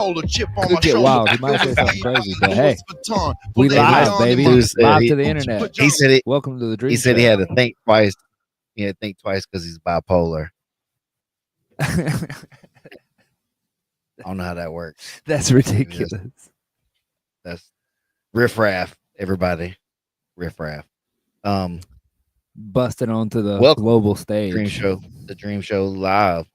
Hold a chip on Could my get shoulder. wild. He might say something crazy, but hey, Vuitton. we Filet live, mignon baby. in my- Dude said Live he- to the internet. He said it. Welcome to the Dream He said Show. he had to think twice. He had to think twice because he's bipolar. I don't know how that works. That's ridiculous. That's riffraff, everybody. Riffraff. Busting onto the Welcome global stage. Dream Show. The Dream Show live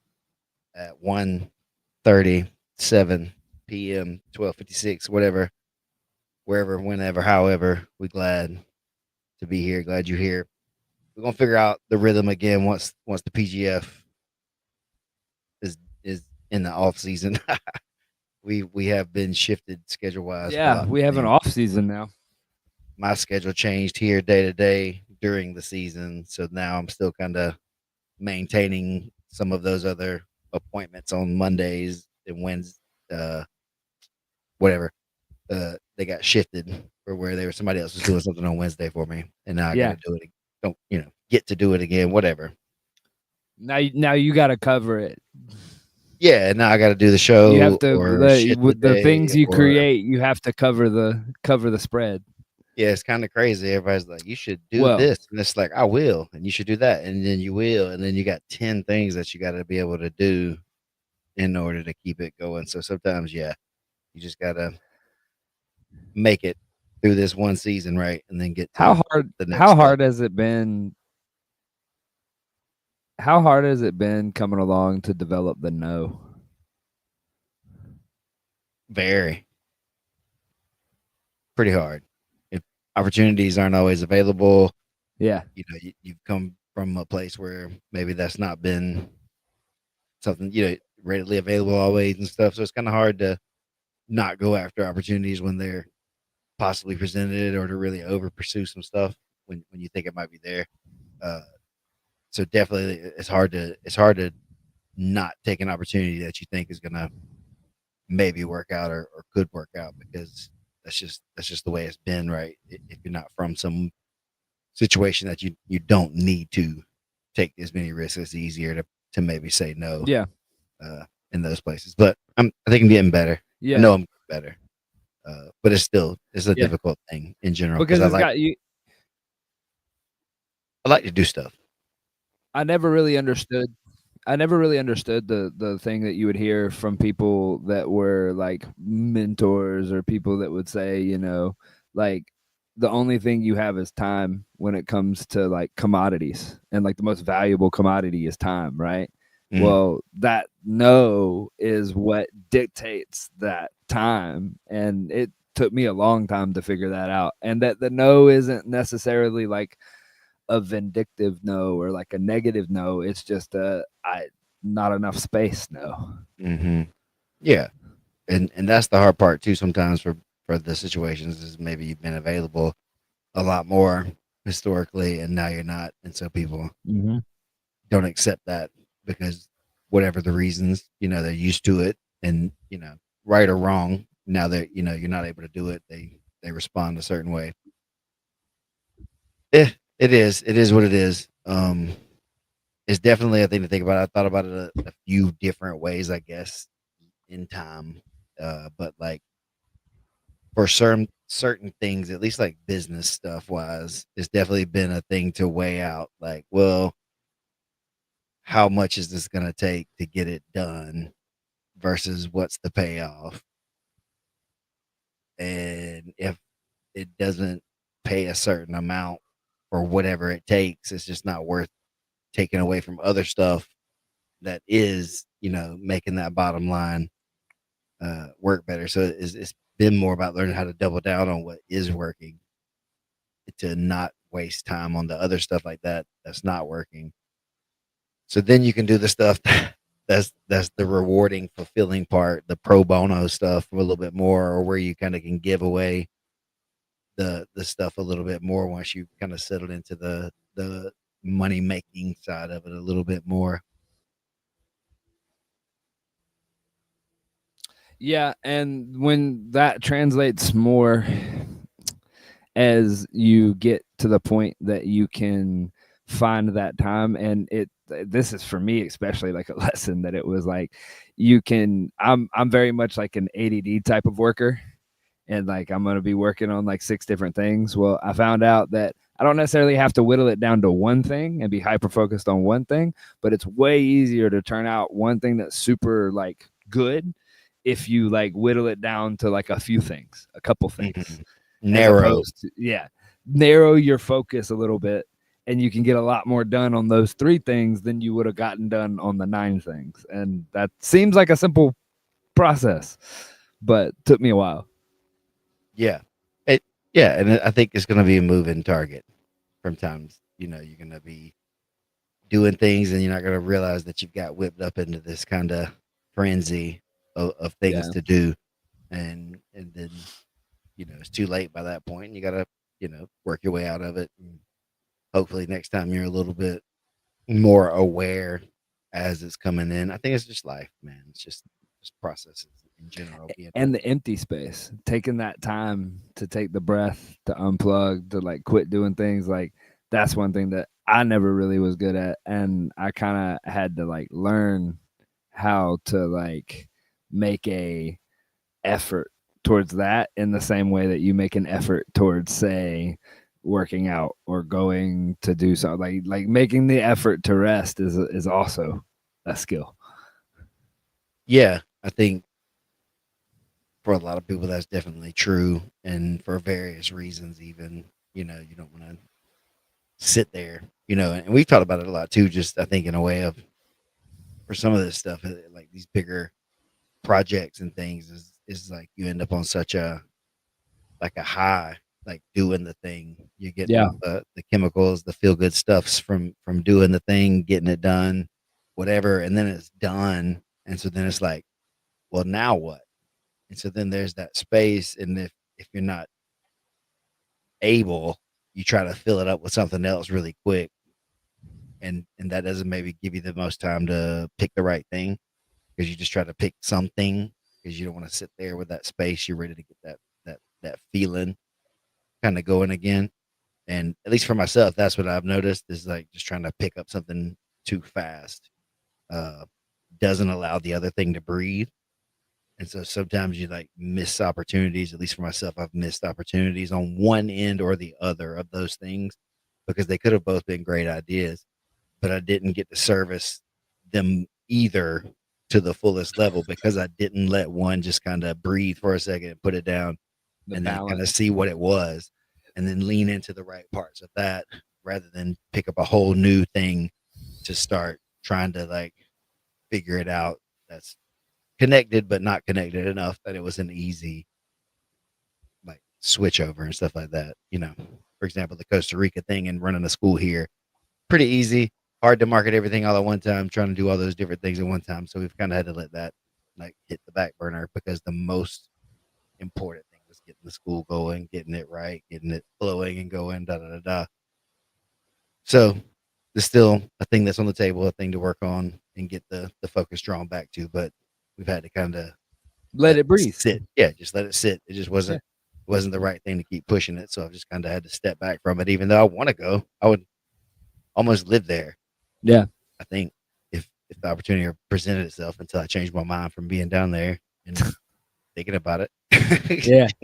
at 1:37 p.m. 12:56, whatever, wherever, whenever, however. We're glad to be here. Glad you're here. We're gonna figure out the rhythm again once the PGF is in the off season. we have been shifted schedule wise. Yeah, we have an off season now. My schedule changed here day to day during the season, so now I'm still kind of maintaining some of those other appointments on Mondays and Wednesdays. Whatever. They got shifted for where they were somebody else was doing something on Wednesday for me, and now I got to do it. Don't get to do it again? Whatever. Now you got to cover it. Yeah, now I got to do the show. You have to with the things you or, create. You have to cover the spread. Yeah, it's kind of crazy. Everybody's like, you should do this, and it's like, I will, and you should do that, and then you will, and then you got 10 things that you got to be able to do in order to keep it going. So sometimes, you just gotta make it through this one season, right, and then get to how hard. The next how step. hard has it been? How hard has it been coming along to develop the no? Very, pretty hard. If opportunities aren't always available, you've come from a place where maybe that's not been something readily available always and stuff. So it's kind of hard to not go after opportunities when they're possibly presented, or to really over pursue some stuff when you think it might be there. So definitely it's hard to not take an opportunity that you think is gonna maybe work out or could work out, because that's just the way it's been, right? If you're not from some situation that you don't need to take as many risks, it's easier to maybe say no. Yeah. In those places, but I think I'm getting better. Yeah, I know I'm better, but it's a difficult thing in general, because I like to do stuff. I never really understood the thing that you would hear from people that were like mentors, or people that would say, like, the only thing you have is time when it comes to like commodities, and like the most valuable commodity is time, right? Mm. Well, that no is what dictates that time, and it took me a long time to figure that out, and that the no isn't necessarily like a vindictive no or like a negative no. It's just not enough space no. Mm-hmm. Yeah, and that's the hard part too. Sometimes for the situations is maybe you've been available a lot more historically, and now you're not, and so people don't accept that because whatever the reasons, they're used to it, and right or wrong, now that you're not able to do it, they respond a certain way. It is what it is. It's definitely a thing to think about. I thought about it a few different ways, I guess, in time. But like for certain things, at least like business stuff wise, it's definitely been a thing to weigh out. Like, well, how much is this going to take to get it done versus what's the payoff? And if it doesn't pay a certain amount or whatever it takes, it's just not worth taking away from other stuff that is, making that bottom line work better. So it's been more about learning how to double down on what is working, to not waste time on the other stuff like that's not working. So then you can do the stuff that's the rewarding, fulfilling part, the pro bono stuff a little bit more, or where you kind of can give away the stuff a little bit more once you kind of settled into the money making side of it a little bit more. Yeah, and when that translates more as you get to the point that you can find that time, and it this is for me especially like a lesson that it was like you can I'm very much like an ADD type of worker, and like I'm going to be working on like 6 different things. Well, I found out that I don't necessarily have to whittle it down to one thing and be hyper focused on one thing, but it's way easier to turn out one thing that's super like good if you like whittle it down to like a few things, a couple things, as Narrow. opposed to narrow your focus a little bit, and you can get a lot more done on those 3 things than you would have gotten done on the 9 things. And that seems like a simple process, but took me a while. Yeah. And I think it's going to be a moving target from times, you're going to be doing things and you're not going to realize that you've got whipped up into this kind of frenzy of things Yeah. to do. And then, it's too late by that point. And you got to, work your way out of it. And hopefully next time you're a little bit more aware as it's coming in. I think it's just life, man. It's just processes in general. And the empty space, taking that time to take the breath, to unplug, to like quit doing things, like that's one thing that I never really was good at, and I kind of had to like learn how to like make a effort towards that in the same way that you make an effort towards, say, working out or going to do something. Like making the effort to rest is also a skill. Yeah, I think for a lot of people that's definitely true, and for various reasons. Even, you don't want to sit there, and we've talked about it a lot too, just I think in a way of, for some of this stuff, like these bigger projects and things, is like you end up on such a high, like doing the thing. You're getting all the chemicals, the feel good stuffs from doing the thing, getting it done, whatever, and then it's done. And so then it's like, well, now what? And so then there's that space, and if you're not able, you try to fill it up with something else really quick, and that doesn't maybe give you the most time to pick the right thing, because you just try to pick something because you don't want to sit there with that space. You're ready to get that feeling kind of going again. And at least for myself, that's what I've noticed, is like just trying to pick up something too fast doesn't allow the other thing to breathe. And so sometimes you like miss opportunities. At least for myself, I've missed opportunities on one end or the other of those things, because they could have both been great ideas, but I didn't get to service them either to the fullest level, because I didn't let one just kind of breathe for a second and put it down, and then kind of see what it was, and then lean into the right parts of that, rather than pick up a whole new thing to start trying to like figure it out. That's connected, but not connected enough that it was an easy like switch over and stuff like that. For example, the Costa Rica thing and running a school here, pretty easy. Hard to market everything all at one time, trying to do all those different things at one time. So we've kind of had to let that like hit the back burner, because the most important thing was getting the school going, getting it right, getting it flowing and going, da da da da. So there's still a thing that's on the table, a thing to work on and get the focus drawn back to, but we've had to kind of let it breathe. Sit. Yeah, just let it sit. It just wasn't the right thing to keep pushing it. So I've just kind of had to step back from it. Even though I want to go, I would almost live there. Yeah. I think if the opportunity presented itself, until I changed my mind from being down there and thinking about it.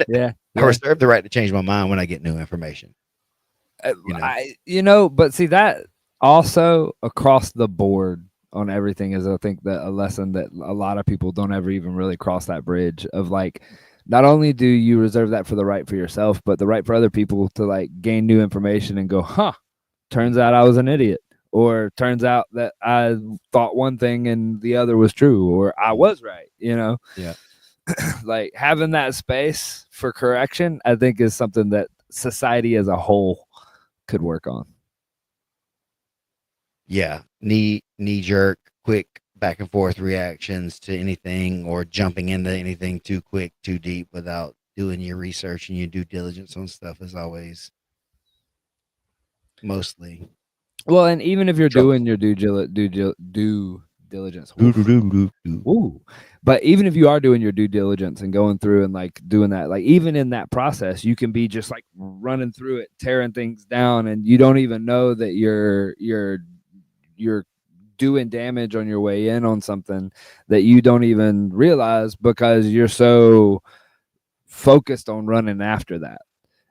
Yeah. I reserve the right to change my mind when I get new information. But see, that also across the board on everything is, I think, that a lesson that a lot of people don't ever even really cross that bridge of, like, not only do you reserve that for the right for yourself, but the right for other people to like gain new information and go, turns out I was an idiot, or turns out that I thought one thing and the other was true, or I was right, Yeah. Like having that space for correction, I think, is something that society as a whole could work on. Yeah. Knee jerk, quick back and forth reactions to anything, or jumping into anything too quick, too deep, without doing your research and your due diligence on stuff, is always mostly. Well, and even if you're doing your due diligence, but even if you are doing your due diligence and going through and like doing that, like even in that process, you can be just like running through it, tearing things down, and you don't even know that you're doing damage on your way in on something that you don't even realize because you're so focused on running after that.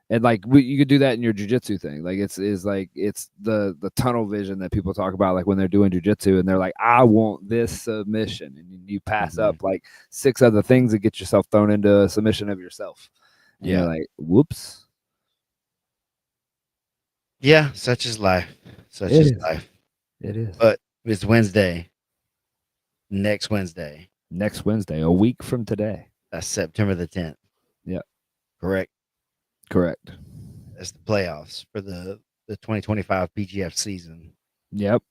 And like you could do that in your jujitsu thing. Like it's the tunnel vision that people talk about, like when they're doing jujitsu and they're like, I want this submission, and you pass up like 6 other things that get yourself thrown into a submission of yourself. And you're like, whoops. Yeah, such is life. Such is life. It is. But it's Wednesday. Next Wednesday. Next Wednesday, a week from today. That's September the 10th. Yeah. Correct. Correct. That's the playoffs for the 2025 PGF season. Yep.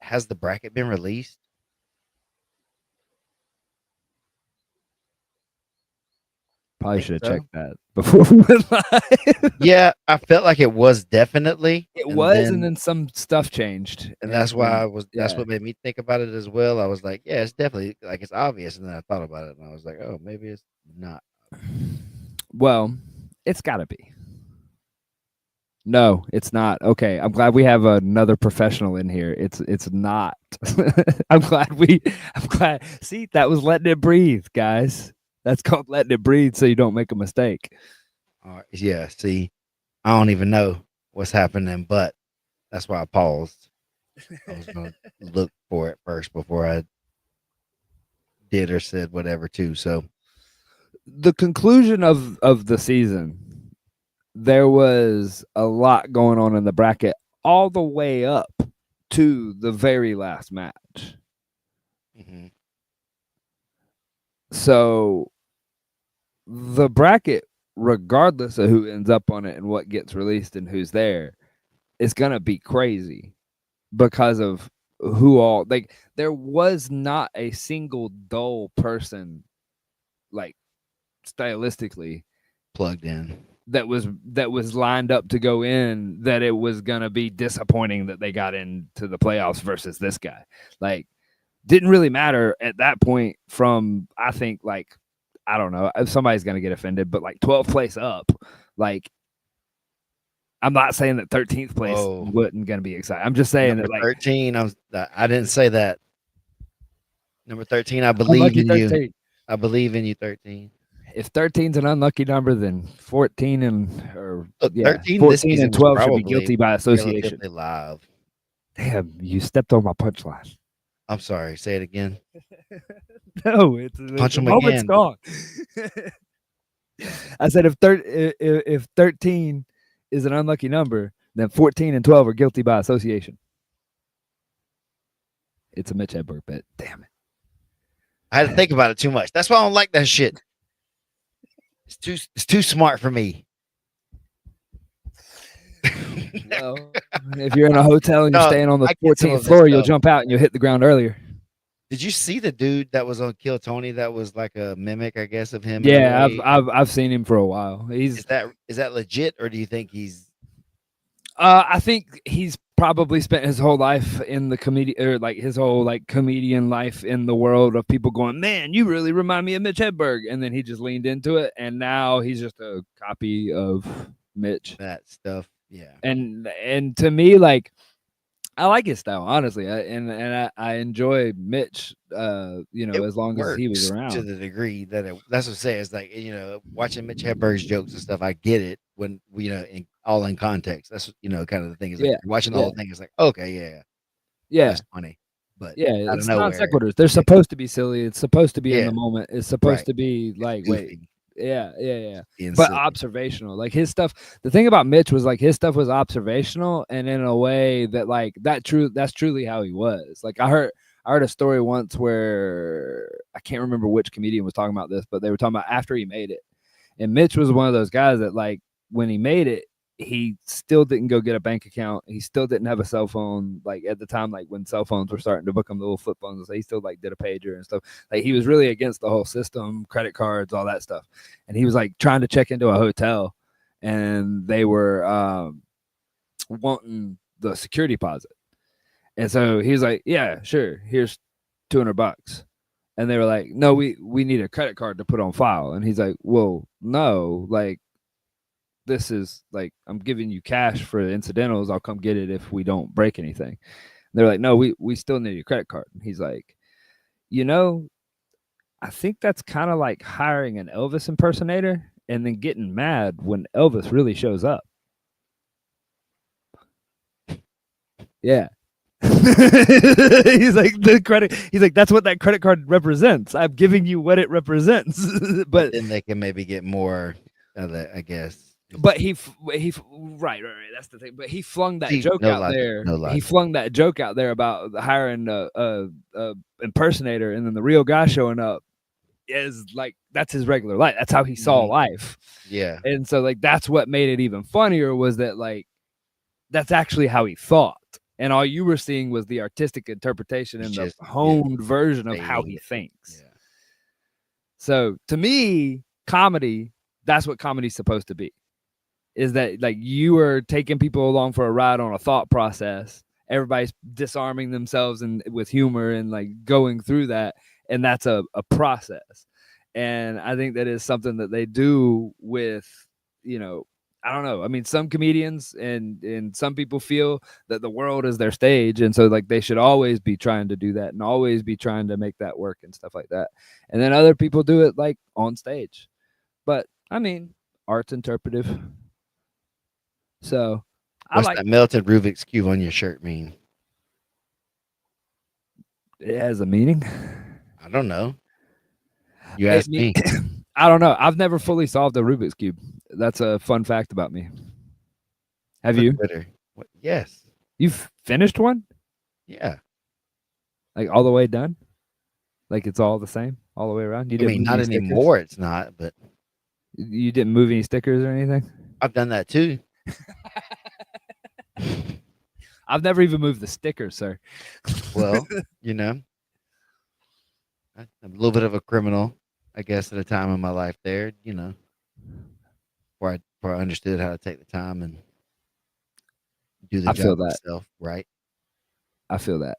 Has the bracket been released? Probably should have checked that before we went live. Yeah, I felt like it was definitely. It was, and then some stuff changed. And that's why that's what made me think about it as well. I was like, yeah, it's definitely, like, it's obvious. And then I thought about it and I was like, oh, maybe it's not. Well, it's gotta be. No, it's not. Okay, I'm glad we have another professional in here. It's not. I'm glad. See, that was letting it breathe, guys. That's called letting it breathe so you don't make a mistake. Yeah, see, I don't even know what's happening, but that's why I paused. I was going to look for it first before I did or said whatever too. So the conclusion of the season, there was a lot going on in the bracket all the way up to the very last match. So the bracket, regardless of who ends up on it and what gets released and who's there, is going to be crazy because of who all, like, there was not a single dull person, like, stylistically plugged in that was lined up to go in, that it was going to be disappointing that they got into the playoffs versus this guy. Like, didn't really matter at that point from, I think, like, I don't know, somebody's going to get offended, but like 12th place up, like, I'm not saying that 13th place wasn't going to be exciting. I'm just saying number that, like, 13, I didn't say that. Number 13, I believe in 13. You. I believe in you, 13. If 13's an unlucky number, then 14 and or look, yeah, 13 14 and 12 should be guilty by association. Live. Damn, you stepped on my punchline. I'm sorry. Say it again. No, it's punch him again. Gone. I said if 13 is an unlucky number, then 14 and 12 are guilty by association. It's a Mitch Hedberg bet. Damn it. I had to think about it too much. That's why I don't like that shit. It's too smart for me. Well, if you're in a hotel and you're staying on the 14th floor, you'll jump out and you'll hit the ground earlier. Did you see the dude that was on Kill Tony that was like a mimic, I guess, of him? Yeah, I've seen him for a while. Is that legit, or do you think he's? I think he's probably spent his whole life in the comedian, or like his whole like comedian life in the world of people going, man, you really remind me of Mitch Hedberg, and then he just leaned into it, and now he's just a copy of Mitch. That stuff, yeah. And to me, like, I like his style, honestly, I enjoy Mitch. As long as he was around. To the degree that that's what I'm saying. It's like, watching Mitch Hedberg's jokes and stuff. I get it when all in context. That's kind of the thing. Is like watching the whole thing. It's like, okay, that's funny. But it's non sequiturs. They're supposed to be silly. It's supposed to be in the moment. It's supposed to be like, wait. Yeah. But observational. Like his stuff, the thing about Mitch was like his stuff was observational, and in a way that like that's truly how he was. Like I heard a story once where I can't remember which comedian was talking about this, but they were talking about after he made it. And Mitch was one of those guys that, like, when he made it, he still didn't go get a bank account. He still didn't have a cell phone. Like at the time, like when cell phones were starting to become the little flip phones, he still like did a pager and stuff. Like he was really against the whole system, credit cards, all that stuff. And he was like trying to check into a hotel, and they were wanting the security deposit. And so he was like, yeah, sure, here's $200. And they were like, no, we need a credit card to put on file. And he's like, well, no, like, this is like, I'm giving you cash for incidentals. I'll come get it if we don't break anything. They're like, no, we still need your credit card. And he's like, you know, I think that's kind of like hiring an Elvis impersonator and then getting mad when Elvis really shows up. Yeah. He's like, the credit. He's like, that's what that credit card represents. I'm giving you what it represents. But then they can maybe get more of that, I guess. But right. That's the thing. But he flung that joke no out logic, there. no logic. He flung that joke out there about hiring a impersonator, and then the real guy showing up is like, that's his regular life. That's how he saw life. Yeah. And so like that's what made it even funnier, was that like that's actually how he thought. And all you were seeing was the artistic interpretation and the honed version of how he thinks. Yeah. So to me, comedy, that's what comedy's supposed to be. Is that like you are taking people along for a ride on a thought process. Everybody's disarming themselves and with humor and like going through that. And that's a process. And I think that is something that they do with, you know, I don't know. I mean, some comedians and some people feel that the world is their stage. And so like they should always be trying to do that and always be trying to make that work and stuff like that. And then other people do it like on stage. But I mean, art's interpretive. So what's that melted Rubik's Cube on your shirt mean? It has a meaning. I don't know. You asked me. I don't know. I've never fully solved a Rubik's Cube. That's a fun fact about me. Have you? What? Yes. You've finished one? Yeah. Like all the way done? Like it's all the same all the way around? You didn't not anymore. It's not, but you didn't move any stickers or anything? I've done that too. I've never even moved the stickers, sir. Well, you know, I'm a little bit of a criminal, I guess, at a time in my life there, you know, where I understood how to take the time and do the job myself, right? I feel that.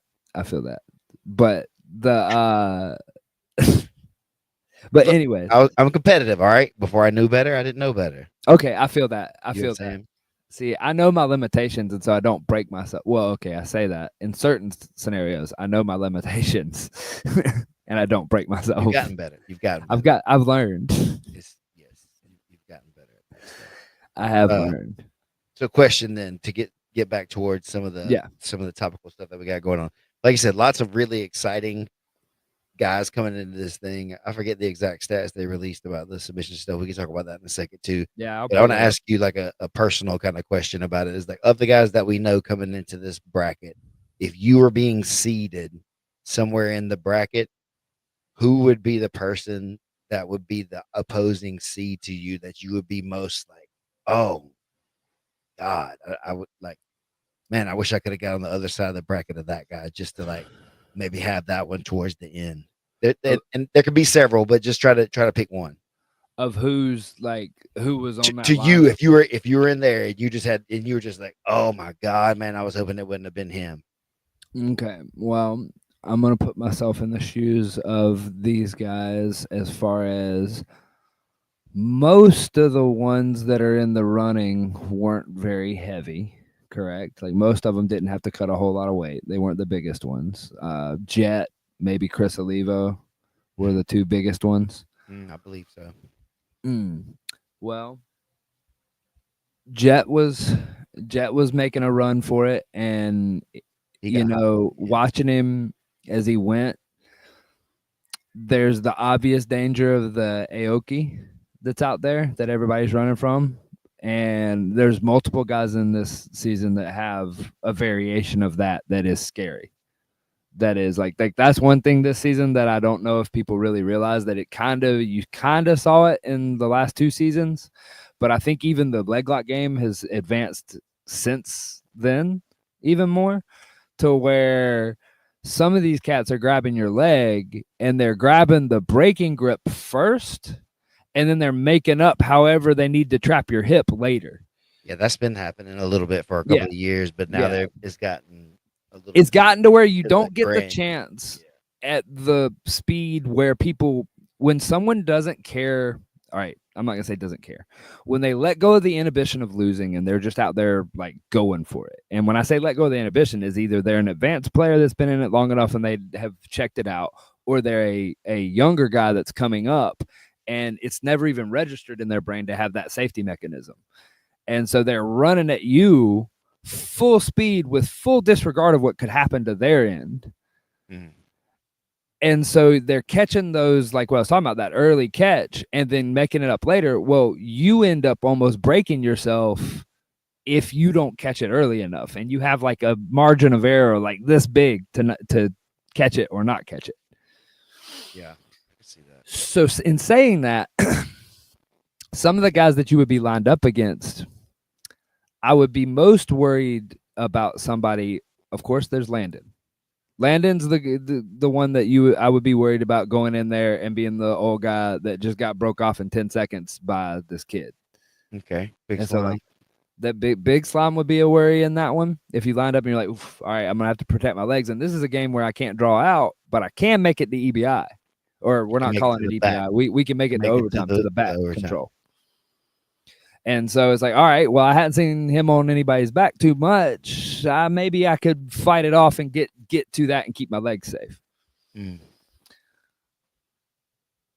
But the but anyway, I'm competitive, all right? Before I knew better, I didn't know better. Okay, I feel that. I feel that. See, I know my limitations, and so I don't break myself. Well, okay, I say that in certain scenarios, I know my limitations, and I don't break myself. You've gotten better. I've learned. Yes, you've gotten better at that stuff. I have learned. So, question then, to get back towards some of the topical stuff that we got going on. Like you said, lots of really exciting guys coming into this thing. I forget the exact stats they released about the submission stuff. We can talk about that in a second too. Yeah, I want to ask you like a personal kind of question about it. Is like, of the guys that we know coming into this bracket, if you were being seeded somewhere in the bracket, who would be the person that would be the opposing seed to you that you would be most like, oh God, I would like, man, I wish I could have got on the other side of the bracket of that guy just to like maybe have that one towards the end. And there could be several, but just try to pick one. Of who's like who was on that to you, if you were in there and you were just like, oh my God, man, I was hoping it wouldn't have been him. Okay, well, I'm gonna put myself in the shoes of these guys as far as most of the ones that are in the running weren't very heavy. Correct. Like most of them didn't have to cut a whole lot of weight. They weren't the biggest ones. Jet, maybe Chris Olivo were the two biggest ones. I believe so. Well, Jet was making a run for it, and watching him as he went, there's the obvious danger of the Aoki that's out there that everybody's running from. And there's multiple guys in this season that have a variation of that is scary. That is like that's one thing this season that I don't know if people really realize, that you kind of saw it in the last two seasons, but I think even the leg lock game has advanced since then even more, to where some of these cats are grabbing your leg and they're grabbing the breaking grip first, and then they're making up however they need to trap your hip later. Yeah, that's been happening a little bit for a couple of years, but now it's gotten a little. It's gotten to where you don't get the chance at the speed where people, when someone doesn't care. All right, I'm not gonna say doesn't care. When they let go of the inhibition of losing and they're just out there like going for it. And when I say let go of the inhibition, is either they're an advanced player that's been in it long enough and they have checked it out, or they're a younger guy that's coming up and it's never even registered in their brain to have that safety mechanism. And so they're running at you full speed with full disregard of what could happen to their end. Mm. And so they're catching those, like what I was talking about, that early catch and then making it up later. Well, you end up almost breaking yourself if you don't catch it early enough. And you have like a margin of error like this big to catch it or not catch it. Yeah, I can see that. So in saying that, some of the guys that you would be lined up against, I would be most worried about somebody. Of course, there's Landon. Landon's the one that I would be worried about going in there and being the old guy that just got broke off in 10 seconds by this kid. Okay, big slime. So like, that big slime would be a worry in that one. If you lined up and you're like, all right, I'm gonna have to protect my legs, and this is a game where I can't draw out, but I can make it to EBI, or we're not calling it EBI. We can make it to overtime to the back control. And so it's like, all right, well, I hadn't seen him on anybody's back too much. Maybe I could fight it off and get to that and keep my legs safe. Mm.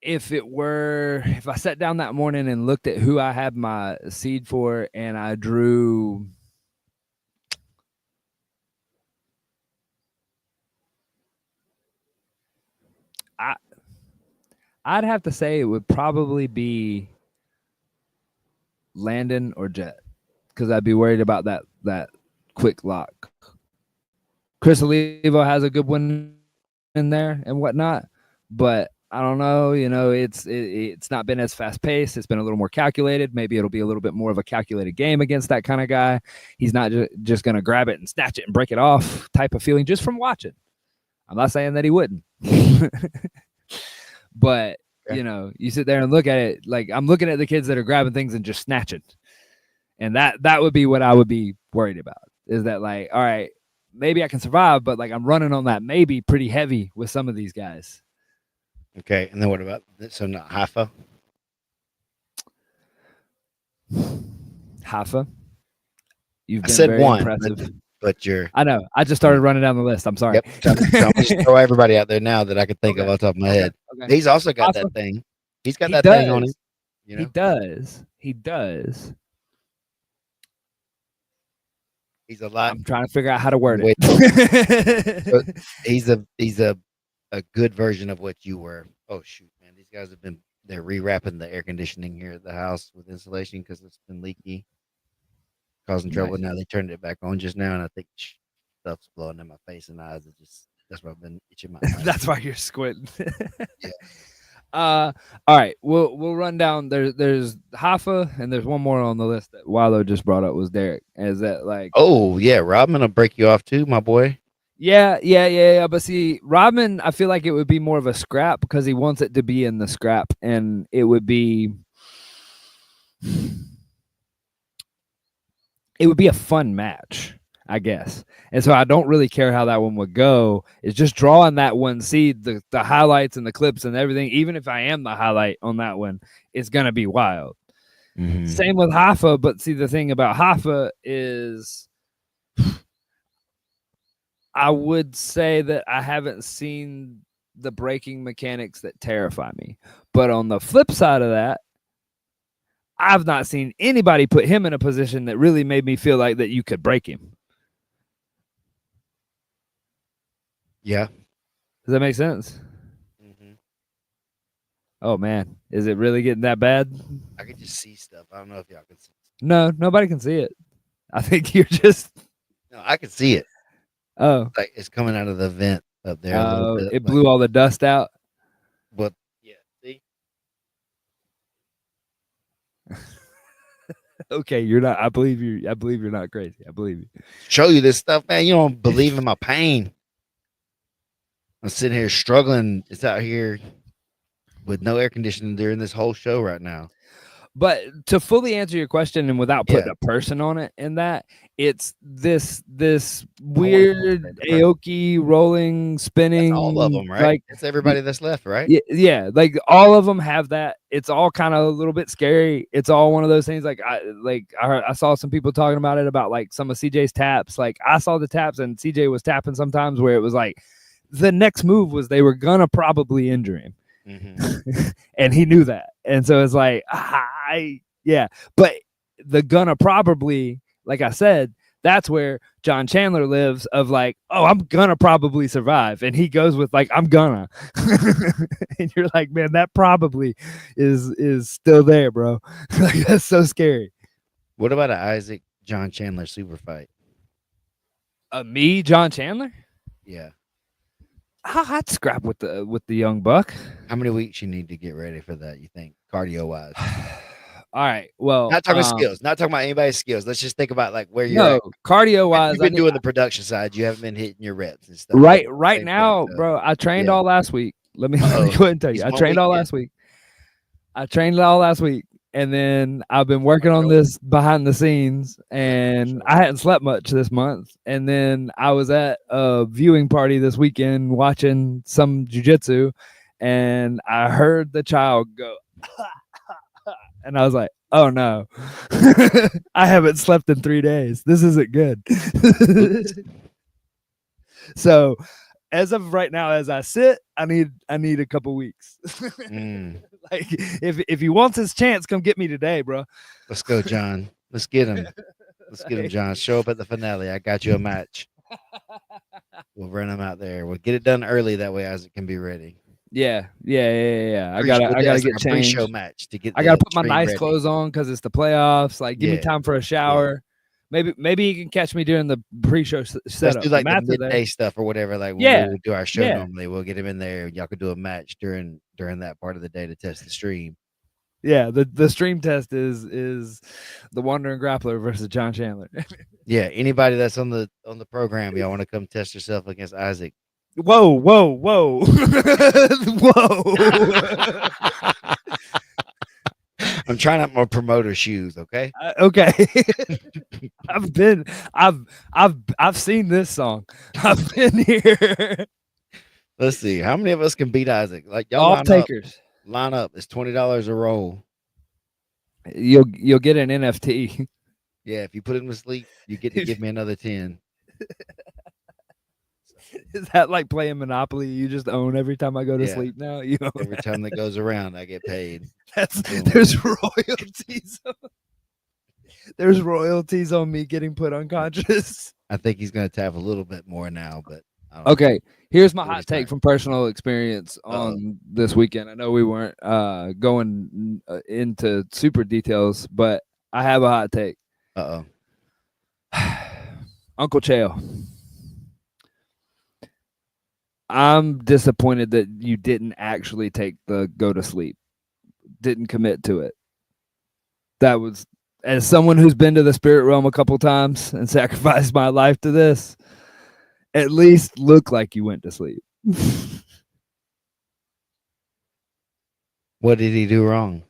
If I sat down that morning and looked at who I had my seed for and I drew I'd have to say it would probably be Landon or Jet, because I'd be worried about that quick lock. Chris Olivo has a good one in there and whatnot, but I don't know. It's not been as fast paced. It's been a little more calculated. Maybe it'll be a little bit more of a calculated game against that kind of guy. He's not just going to grab it and snatch it and break it off type of feeling just from watching. I'm not saying that he wouldn't, but you sit there and look at it, like I'm looking at the kids that are grabbing things and just snatching. And that would be what I would be worried about, is that like, all right, maybe I can survive, but like I'm running on that maybe pretty heavy with some of these guys. Okay. And then what about, so not Haifa? Haifa? You've been said very one, impressive. But you're. I know. I just started running down the list. I'm sorry. Yep. I'm just throw everybody out there now that I could think of off the top of my head. Okay. He's also got that thing. He's got that thing on him. He does. He does. He's a lot. I'm trying to figure out how to word it. he's a good version of what you were. Oh shoot, man! These guys they're rewrapping the air conditioning here at the house with insulation because it's been leaky, causing trouble. Now they turned it back on just now, and I think stuff's blowing in my face and eyes. That's why I've been itching my eyes. That's why you're squinting. Yeah. All right, we'll run down. There's Haifa, and there's one more on the list that Wallo just brought up was Derek. Is that like? Oh yeah, Rodman will break you off too, my boy. Yeah. But see, Rodman, I feel like it would be more of a scrap because he wants it to be in the scrap, and it would be a fun match, I guess. And so I don't really care how that one would go. It's just drawing that one seed, the highlights and the clips and everything. Even if I am the highlight on that one, it's going to be wild. Mm-hmm. Same with Haifa. But see, the thing about Haifa is I would say that I haven't seen the breaking mechanics that terrify me. But on the flip side of that, I've not seen anybody put him in a position that really made me feel like that you could break him. Yeah. Does that make sense? Mm-hmm. Oh, man. Is it really getting that bad? I can just see stuff. I don't know if y'all can see stuff. No, nobody can see it. I think you're just... No, I can see it. Oh. Like it's coming out of the vent up there. Oh, it blew all the dust out? But, yeah, see? Okay, you're not... I believe you're not crazy. I believe you. Show you this stuff, man. You don't believe in my pain. I'm sitting here struggling. It's out here with no air conditioning during this whole show right now. But to fully answer your question and without putting a person on it in that, it's this weird Aoki rolling, That's all of spinning, them, right? like It's everybody that's left, right? yeah, like all of them have that. It's all kind of a little bit scary. It's all one of those things. Like I saw some people talking about it, about like some of CJ's taps. Like I saw the taps and CJ was tapping sometimes where it was like the next move was they were gonna probably injure him. And he knew that, and so it's like yeah, but the gonna probably, like I said, that's where John Chandler lives, of like, oh, I'm gonna probably survive, and he goes with like, I'm gonna and you're like, man, that probably is still there, bro. Like, that's so scary. What about an Isaac John Chandler super fight? Me, John Chandler? Yeah. I'd scrap with the young buck. How many weeks you need to get ready for that, you think, cardio wise? All right. Well, not talking skills, not talking about anybody's skills. Let's just think about like where you're no, at. Cardio wise. You've been doing the production side. You haven't been hitting your reps and stuff. Right now, bro. I trained all last week. Let me go ahead and tell you. I trained all last week. And then I've been working on this behind the scenes, and I hadn't slept much this month. And then I was at a viewing party this weekend watching some jiu-jitsu, and I heard the child go, and I was like, oh no, I haven't slept in 3 days. This isn't good. So as of right now, as I sit, I need a couple weeks. Like if he wants his chance, come get me today, bro. Let's go, John. Let's get him. Let's get him, John. Show up at the finale. I got you a match. We'll run him out there. We'll get it done early, that way Isaac can be ready. Yeah. I gotta get changed. Pre-show match to get. I gotta put my nice clothes on because it's the playoffs. Like, give me time for a shower. Yeah. Maybe you can catch me during the pre-show setup. Let's do like the midday stuff or whatever. Like when we do our show normally, we'll get him in there. Y'all could do a match during that part of the day to test the stream. Yeah, the stream test is the Wandering Grappler versus John Chandler. Yeah, anybody that's on the program, y'all want to come test yourself against Isaac? Whoa, whoa. I'm trying out my promoter shoes, okay? Okay. I've seen this song. I've been here. Let's see. How many of us can beat Isaac? Like, y'all all takers. Line up. It's $20 a roll. You'll get an NFT. Yeah, if you put him to sleep, you get to give me another 10. Is that like playing Monopoly? You just own every time I go to sleep now? You own every time that goes around, I get paid. There's royalties. There's royalties on me getting put unconscious. I think he's going to tap a little bit more now, but okay. Here's my hot take from personal experience on this weekend. I know we weren't going into super details, but I have a hot take. Uncle Chael, I'm disappointed that you didn't actually take the go to sleep, didn't commit to it. That was, as someone who's been to the spirit realm a couple times and sacrificed my life to this, at least look like you went to sleep. What did he do wrong?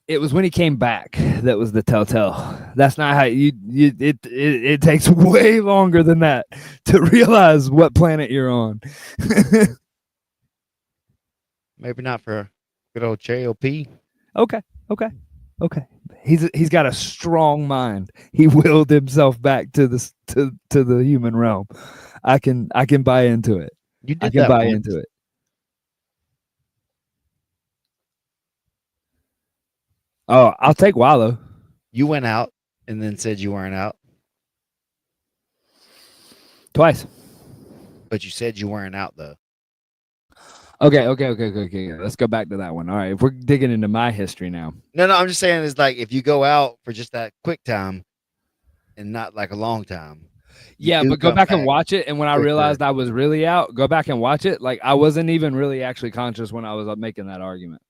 It was when he came back that was the telltale. That's not how it takes way longer than that to realize what planet you're on. Maybe not for good old Chael. Okay. He's got a strong mind. He willed himself back to the human realm. I can buy into it. You did I can buy into it. Oh, I'll take Wallow. You went out and then said you weren't out. Twice. But you said you weren't out though. Okay. Let's go back to that one. All right. If we're digging into my history now. No, I'm just saying is like if you go out for just that quick time and not like a long time. Yeah, but go back and watch it. And when I realized I was really out, go back and watch it. Like I wasn't even really actually conscious when I was making that argument.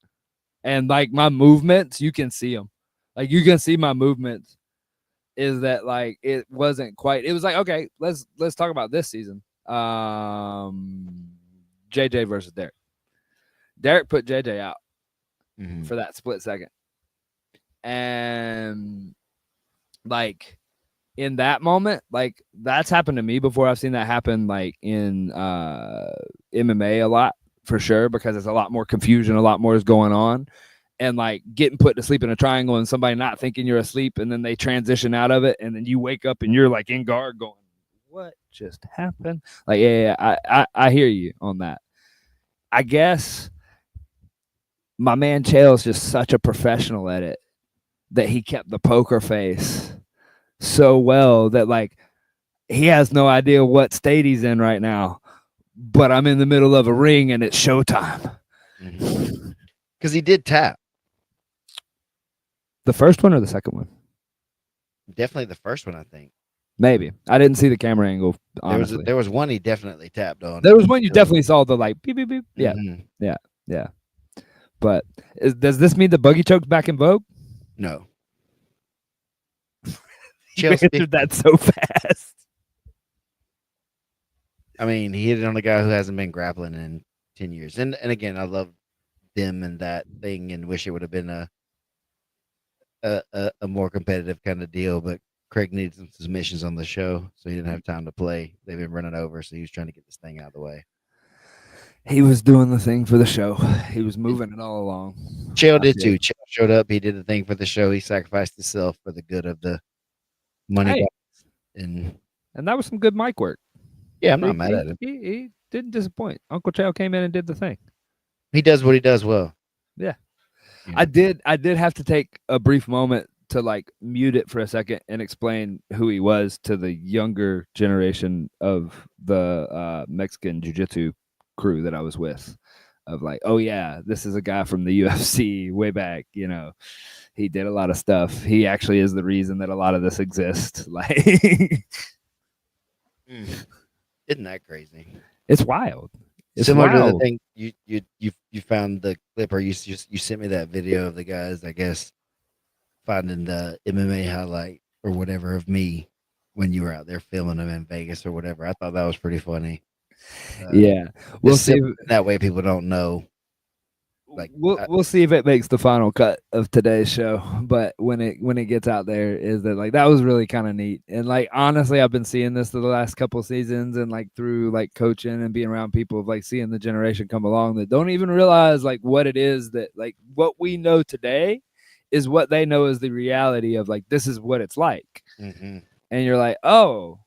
And like my movements, you can see them. Like you can see my movements. Is that like it wasn't quite? It was like, okay, let's talk about this season. JJ versus Derek. Derek put JJ out for that split second, and like in that moment, like that's happened to me before. I've seen that happen like in MMA a lot for sure because there's a lot more confusion, a lot more is going on, and like getting put to sleep in a triangle and somebody not thinking you're asleep, and then they transition out of it, and then you wake up and you're like in guard going, "What just happened?" Like, yeah, I hear you on that. I guess my man Chael's just such a professional at it that he kept the poker face so well that like he has no idea what state he's in right now, but I'm in the middle of a ring and it's showtime. Because he did tap. The first one or the second one? Definitely the first one, I think. Maybe. I didn't see the camera angle, honestly. There was one he definitely tapped on. There was one you definitely saw the like beep, beep, beep. Yeah. Mm-hmm. Yeah. Yeah. But does this mean the buggy choke's back in vogue? No. You answered that so fast. I mean, he hit it on a guy who hasn't been grappling in 10 years. And again, I love them and that thing and wish it would have been a more competitive kind of deal, but Craig needed some submissions on the show, so he didn't have time to play. They've been running over, so he was trying to get this thing out of the way. He was doing the thing for the show. He was moving it all along. Chael did too. Chael showed up. He did the thing for the show. He sacrificed himself for the good of the money. Hey. And that was some good mic work. Yeah, I'm not mad at him. He didn't disappoint. Uncle Chael came in and did the thing. He does what he does well. Yeah. I did have to take a brief moment to like mute it for a second and explain who he was to the younger generation of the Mexican jiu-jitsu crew that I was with. Of like, oh yeah, this is a guy from the UFC way back, you know. He did a lot of stuff. He actually is the reason that a lot of this exists. Like Isn't that crazy? It's wild. It's similar wild. to the thing you found the clip, or you sent me that video of the guys, I guess, finding the MMA highlight or whatever of me when you were out there filming them in Vegas or whatever. I thought that was pretty funny. Yeah, we'll see. That way, people don't know. Like we'll see if it makes the final cut of today's show. But when it gets out there, is that like that was really kind of neat. And like honestly, I've been seeing this the last couple seasons, and like through like coaching and being around people of like seeing the generation come along that don't even realize like what it is that like what we know today is what they know is the reality of like this is what it's like. Mm-hmm. And you're like, oh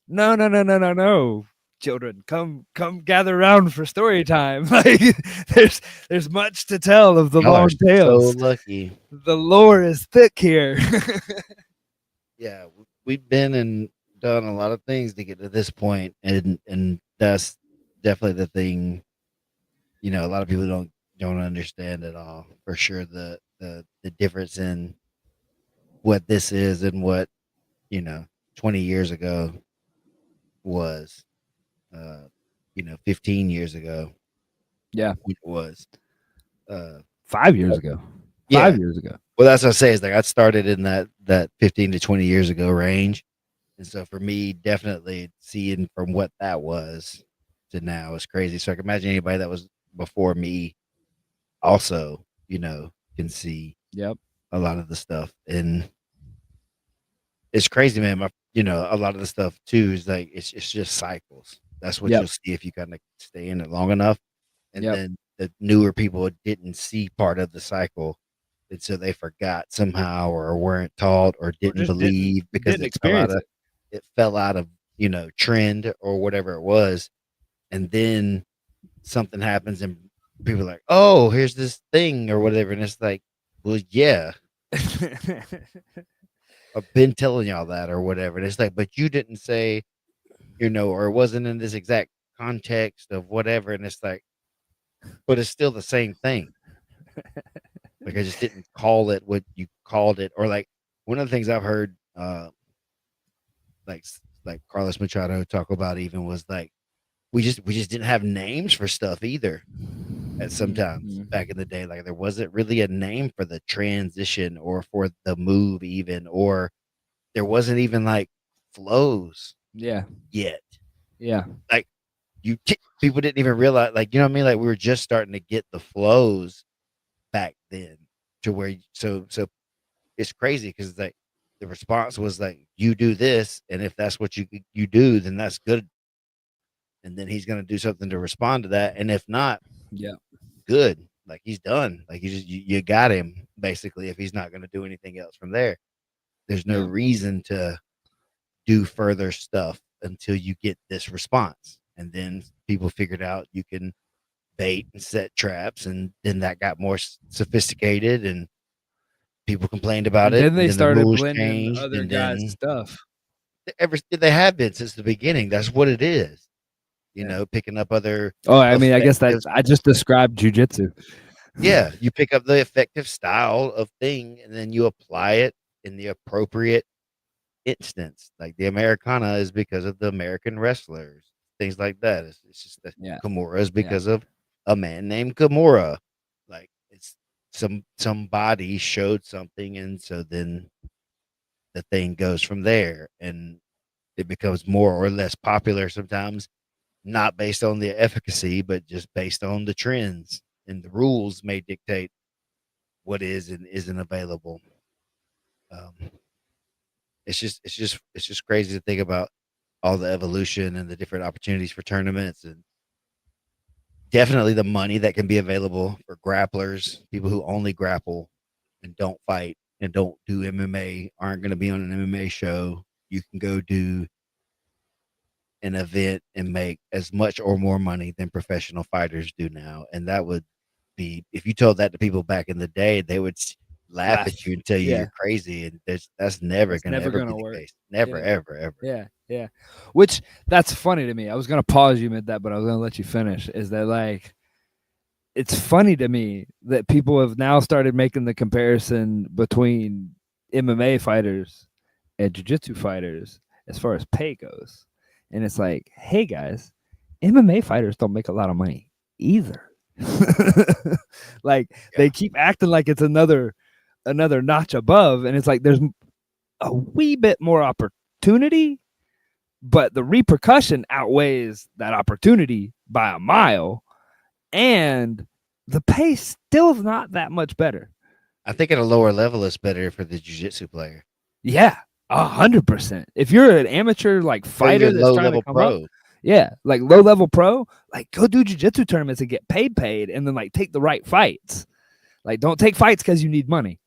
no, children, come gather around for story time. Like there's much to tell of the long tales. So lucky. The lore is thick here. Yeah, we've been and done a lot of things to get to this point, and that's definitely the thing. You know, a lot of people don't understand at all. For sure, the difference in what this is and what 20 years ago was. 15 years ago. Yeah, it was. 5 years ago. 5 years ago. Well, that's what I say. Is like I started in that 15 to 20 years ago range, and so for me, definitely seeing from what that was to now is crazy. So I can imagine anybody that was before me, also, can see. Yep. A lot of the stuff, and it's crazy, man. A lot of the stuff too is like it's just cycles. That's what you'll see if you kind of stay in it long enough. And then the newer people didn't see part of the cycle, and so they forgot somehow, or weren't taught, or didn't believe because it fell out of trend or whatever it was. And then something happens, and people are like, "Oh, here's this thing," or whatever, and it's like, "Well, yeah." I've been telling y'all that or whatever. And it's like, but you didn't say, or it wasn't in this exact context of whatever. And it's like, but it's still the same thing. Like I just didn't call it what you called it. Or like one of the things I've heard like Carlos Machado talk about even was like we just didn't have names for stuff either. At sometimes back in the day, like there wasn't really a name for the transition or for the move even, or there wasn't even like flows yet. Like people didn't even realize, like, you know what I mean? Like we were just starting to get the flows back then to where, so it's crazy. Cause it's like, the response was like, "You do this, and if that's what you do, then that's good." And then he's gonna do something to respond to that, and if not, Yeah. good. Like he's done. Like you got him basically. If he's not gonna do anything else from there, there's no Yeah. reason to do further stuff until you get this response. And then people figured out you can bait and set traps, and then that got more sophisticated, and people complained about And it, then and they then the started rules blending changed, other and guys' then stuff. they have been since the beginning. That's what it is. You Yeah. know, picking up other Oh, I mean, I guess that effective. I just described jujitsu. Yeah, you pick up the effective style of thing, and then you apply it in the appropriate instance. Like the Americana is because of the American wrestlers, things like that. It's just that Yeah. Kimura is Yeah. because of a man named Kimura. Like it's somebody showed something, and so then the thing goes from there, and it becomes more or less popular sometimes, not based on the efficacy, but just based on the trends, and the rules may dictate what is and isn't available. Um, it's just crazy to think about all the evolution and the different opportunities for tournaments, and definitely the money that can be available for grapplers, people who only grapple and don't fight and don't do MMA, aren't going to be on an MMA show. You can go do an event and make as much or more money than professional fighters do now. And that would be, if you told that to people back in the day, they would laugh Laugh. at you and tell you Yeah. you're crazy. And that's never That's going to never ever be gonna the work. case. Never, Yeah. ever, ever. Yeah. Yeah. Which that's funny to me. I was gonna pause you mid that, but I was gonna let you finish. Is that like it's funny to me that people have now started making the comparison between MMA fighters and jiu-jitsu fighters as far as pay goes. And it's like, hey guys, MMA fighters don't make a lot of money either. Like Yeah. they keep acting like it's another notch above, and it's like there's a wee bit more opportunity, but the repercussion outweighs that opportunity by a mile, and the pay still is not that much better. I think at a lower level, it's better for the jiu-jitsu player Yeah, 100%. If you're an amateur like or fighter even that's low trying to level come up, pro. yeah, like low level pro, like go do jujitsu tournaments and get paid, and then like take the right fights. Like don't take fights because you need money.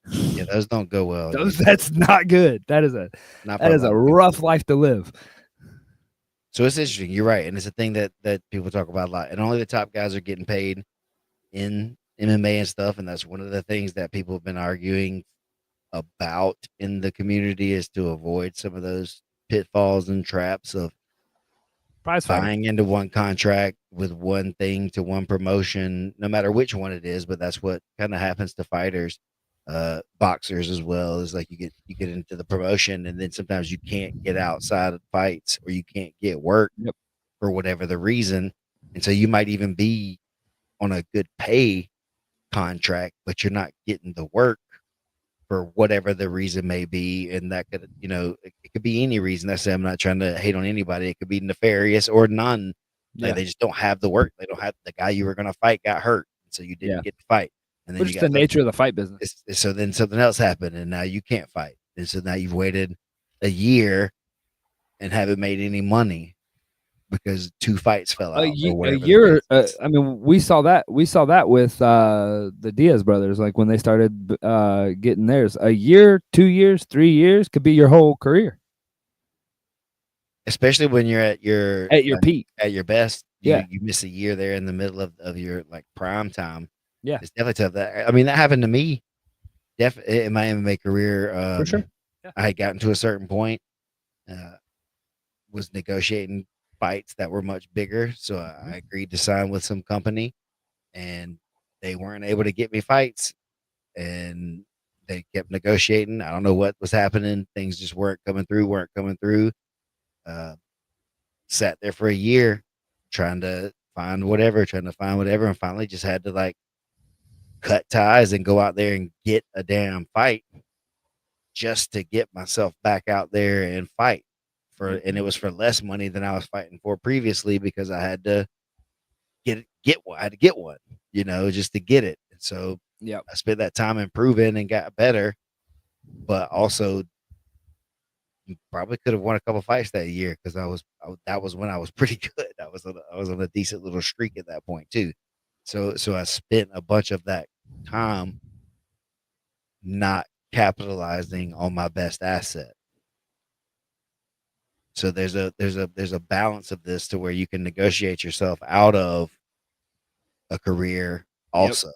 Yeah, those don't go well Those usually. that's not good. Not for That a is lot a of people. rough life to live. So it's interesting. You're right, and it's a thing that people talk about a lot. And only the top guys are getting paid in MMA and stuff. And that's one of the things that people have been arguing about in the community, is to avoid some of those pitfalls and traps of Prize fighter. buying into one contract with one thing to one promotion, no matter which one it is. But that's what kind of happens to fighters, boxers as well. Is like you get into the promotion, and then sometimes you can't get outside of fights, or you can't get work Yep. for whatever the reason, and so you might even be on a good pay contract, but you're not getting the work for whatever the reason may be. And that could, it could be any reason. I say I'm not trying to hate on anybody. It could be nefarious or none. Like Yeah. they just don't have the work. They don't have the guy you were going to fight got hurt, so you Yeah. didn't get to fight. And then Which you is the got something. nature of the fight business. So then something else happened, and now you can't fight. And so now you've waited a year and haven't made any money because two fights fell out or A whatever the year. case is. I mean, we saw that. We saw that with the Diaz brothers. Like when they started getting theirs, a year, 2 years, 3 years could be your whole career Especially when you're at your at your peak. at your best. Yeah. You miss a year there in the middle of your like prime time. Yeah. It's definitely tough. That happened to me in my MMA career. For sure. Yeah. I had gotten to a certain point, uh, was negotiating fights that were much bigger, so I agreed to sign with some company, and they weren't able to get me fights, and they kept negotiating. I don't know what was happening. Things just weren't coming through. Uh, Sat there for a year trying to find whatever, and finally just had to like cut ties and go out there and get a damn fight just to get myself back out there and fight and it was for less money than I was fighting for previously, because I had to get one. I had to get one, just to get it. And so Yeah. I spent that time improving and got better, but also probably could have won a couple fights that year because that was when I was pretty good. I was on a decent little streak at that point too. So I spent a bunch of that time not capitalizing on my best asset. So there's a balance of this to where you can negotiate yourself out of a career Yep. also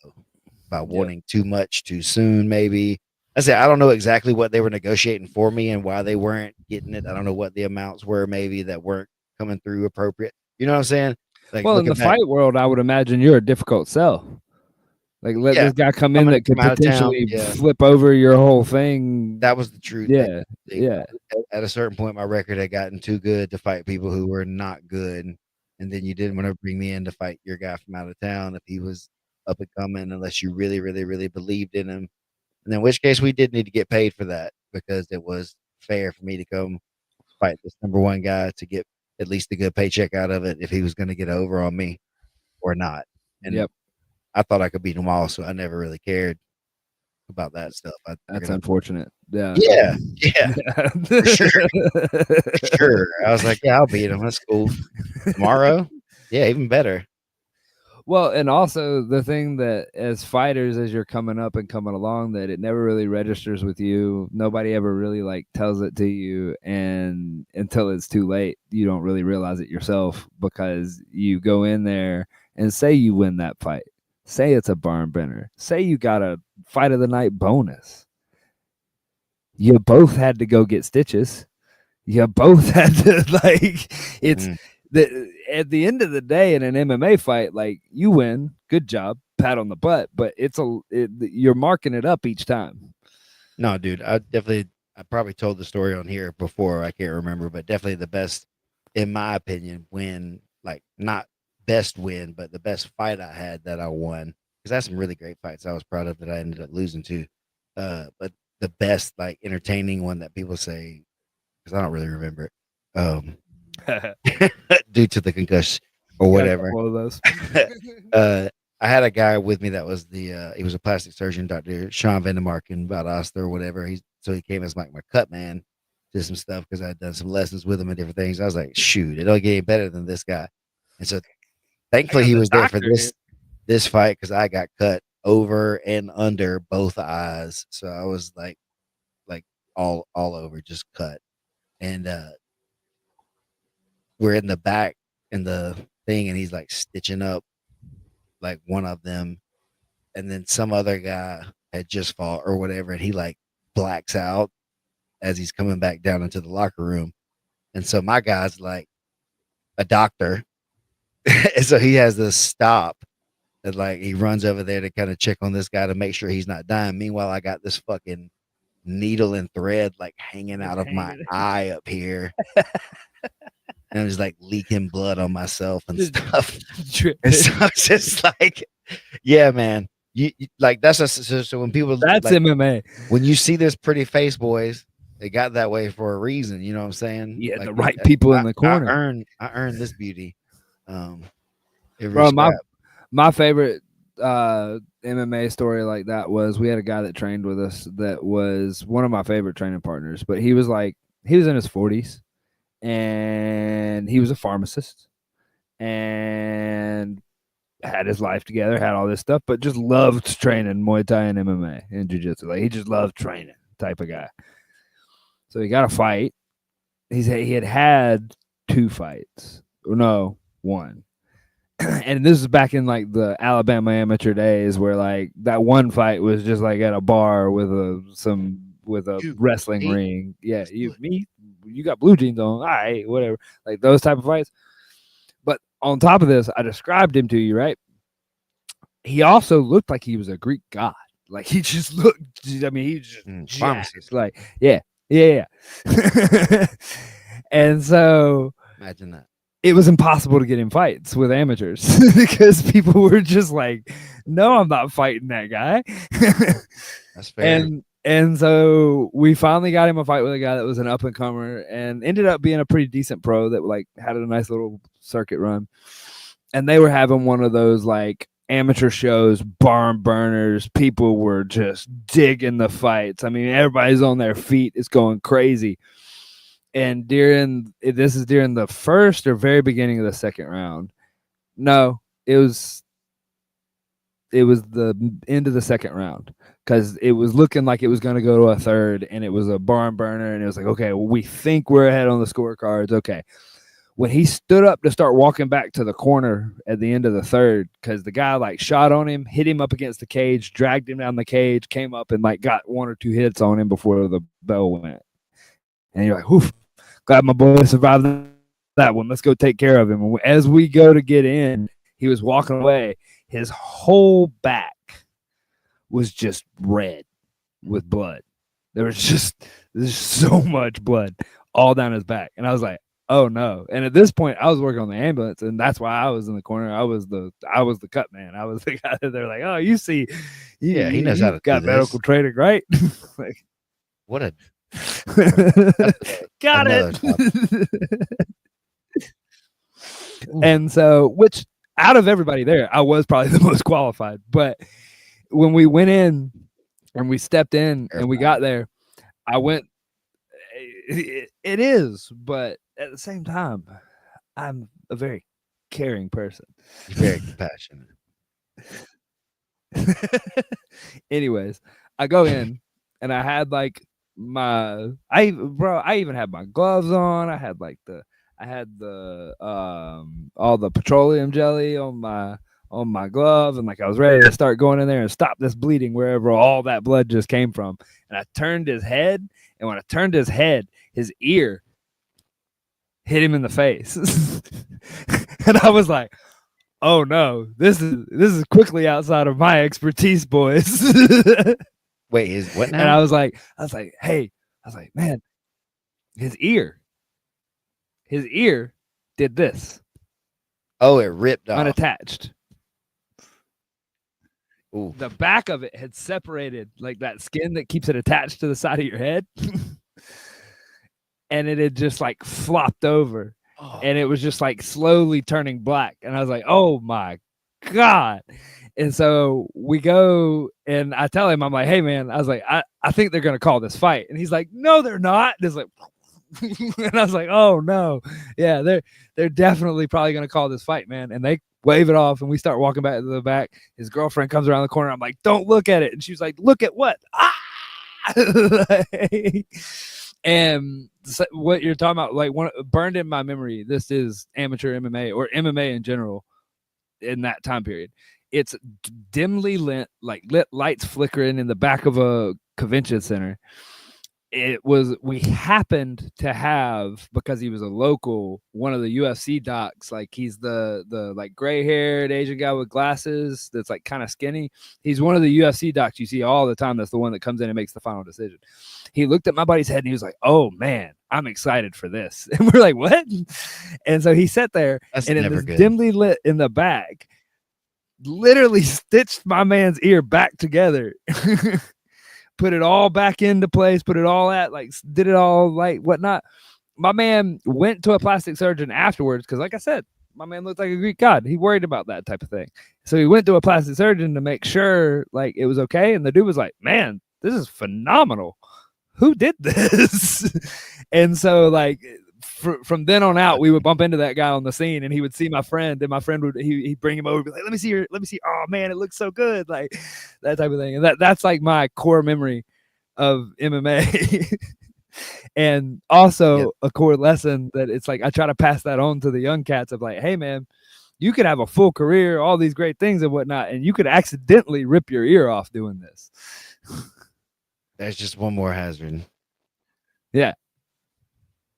by wanting too much too soon, maybe. I say I don't know exactly what they were negotiating for me and why they weren't getting it. I don't know what the amounts were, maybe that weren't coming through appropriate. You know what I'm saying? Like Well, in looking the back, fight world, I would imagine you're a difficult sell. Like, let yeah, this guy come in coming that from could out of town, potentially yeah, flip over your whole thing. that was the truth. Yeah, They yeah, at a certain point, my record had gotten too good to fight people who were not good, and then you didn't want to bring me in to fight your guy from out of town if he was up and coming, unless you really, really, really believed in him. And in which case, we did need to get paid for that because it was fair for me to come fight this number one guy to get at least a good paycheck out of it if he was going to get over on me or not. And yep. I thought I could beat them all, so I never really cared about that stuff. I That's figured I, unfortunate. Yeah. yeah, yeah, Yeah. for sure, for sure. I was like, yeah, I'll beat him. That's cool. Tomorrow, yeah, even better. Well, and also the thing that as fighters, as you're coming up and coming along, that it never really registers with you. Nobody ever really like tells it to you, and until it's too late, you don't really realize it yourself because you go in there and say you win that fight. Say it's a barn burner. Say you got a fight of the night bonus. You both had to go get stitches. You both had to like it's Mm. at the end of the day in an MMA fight, like you win, good job, pat on the butt, but you're marking it up each time. No, dude, I probably told the story on here before. I can't remember, but definitely the best, in my opinion, win, like not best win, but the best fight I had that I won. Because I had some really great fights I was proud of that I ended up losing to. But the best, like entertaining one that people say, because I don't really remember it, due to the concussion or Got a whatever. couple of those. I had a guy with me that was he was a plastic surgeon, Dr. Sean Vandermark in Valdosta or whatever. So he came as like my cut man, did some stuff because I had done some lessons with him and different things. I was like, shoot, it don't get any better than this guy. And so I thankfully got he the was there for doctor here. this fight because I got cut over and under both eyes. So I was like all over, just cut. And we're in the back in the thing and he's like stitching up like one of them, and then some other guy had just fought or whatever, and he like blacks out as he's coming back down into the locker room. And so my guy's like a doctor. And so he has to stop and like he runs over there to kind of check on this guy to make sure he's not dying. Meanwhile, I got this fucking needle and thread like hanging out of my eye up here. And I was like leaking blood on myself and stuff. And so it's just like, yeah, man. You like that's so when people That's like MMA. when you see this pretty face, boys, it got that way for a reason. You know what I'm saying? Yeah, Like the right people in the corner. I earned this beauty. Every Bro, scrap. my favorite MMA story like that was we had a guy that trained with us that was one of my favorite training partners, but he was in his 40s and he was a pharmacist and had his life together, had all this stuff, but just loved training Muay Thai and MMA and Jiu-Jitsu. Like he just loved training type of guy. So he got a fight. He had 2 fights. No, 1. And this is back in like the Alabama amateur days where like that one fight was just like at a bar with a wrestling ring. Yeah, you got blue jeans on. All right, whatever. Like those type of fights. But on top of this, I described him to you, right? He also looked like he was a Greek god. Like he just looked. I mean, he just pharmacist. Like yeah. And so Imagine that. It was impossible to get in fights with amateurs because people were just like, no, I'm not fighting that guy. That's fair. And so we finally got him a fight with a guy that was an up and comer and ended up being a pretty decent pro that like had a nice little circuit run. And they were having one of those like amateur shows, barn burners. People were just digging the fights. I mean, everybody's on their feet. It's going crazy. And this is during the first or very beginning of the second round. No, it was the end of the second round because it was looking like it was going to go to a third, and it was a barn burner, and it was like, okay, well, we think we're ahead on the scorecards. Okay. When he stood up to start walking back to the corner at the end of the third, because the guy like shot on him, hit him up against the cage, dragged him down the cage, came up and like got 1 or 2 hits on him before the bell went. And you're like, whew, glad my boy survived that one. Let's go take care of him. As we go to get in, he was walking away. His whole back was just red with blood. There's so much blood all down his back. And I was like, oh no. And at this point I was working on the ambulance, and that's why I was in the corner. I was the cut man. I was the guy that they're like, oh, you see, he knows how to got medical training, right? Like, what a got it. And so, which out of everybody there, I was probably the most qualified. But when we went in and we stepped in and we got there, I went, it is, but at the same time, I'm a very caring person. You're very compassionate. Anyways, I go in and I had like I even had my gloves on. I had all the petroleum jelly on my glove, and like I was ready to start going in there and stop this bleeding wherever all that blood just came from. And I turned his head, and when I turned his head, his ear hit him in the face. And I was like, oh no, this is quickly outside of my expertise, boys. Wait, is what now? And I was like, hey, man, his ear did this. Oh, it ripped off. Unattached. Ooh. The back of it had separated, like that skin that keeps it attached to the side of your head. And it had just like flopped over. Oh. And it was just like slowly turning black. And I was like, oh my God. And so we go, and I tell him, I'm like, hey man, I was like, I think they're going to call this fight. And he's like, no, they're not. And it's like, and I was like, oh no. Yeah, they're definitely probably going to call this fight, man. And they wave it off, and we start walking back to the back. His girlfriend comes around the corner. I'm like, don't look at it. And she's like, look at what? And so what you're talking about, like, burned in my memory, this is amateur MMA or MMA in general in that time period. It's dimly lit, like lit lights flickering in the back of a convention center. We happened to have, because he was a local, one of the UFC docs, like he's the like gray haired Asian guy with glasses that's like kind of skinny. He's one of the UFC docs you see all the time. That's the one that comes in and makes the final decision. He looked at my buddy's head and he was like, oh man, I'm excited for this. And we're like, what? And so he sat there, and in this dimly lit in the back, literally stitched my man's ear back together. Put it all back into place, did it all like whatnot. My man went to a plastic surgeon afterwards because, like I said, my man looked like a Greek god. He worried about that type of thing. So he went to a plastic surgeon to make sure like it was okay. And the dude was like, man, this is phenomenal. Who did this? And so like from then on out, we would bump into that guy on the scene, and he would see my friend, and my friend would he'd bring him over, and be like, let me see. Oh man, it looks so good, like that type of thing. And that's like my core memory of MMA. And also a core lesson that it's like I try to pass that on to the young cats of like, hey man, you could have a full career, all these great things and whatnot, and you could accidentally rip your ear off doing this. There's just one more hazard. Yeah.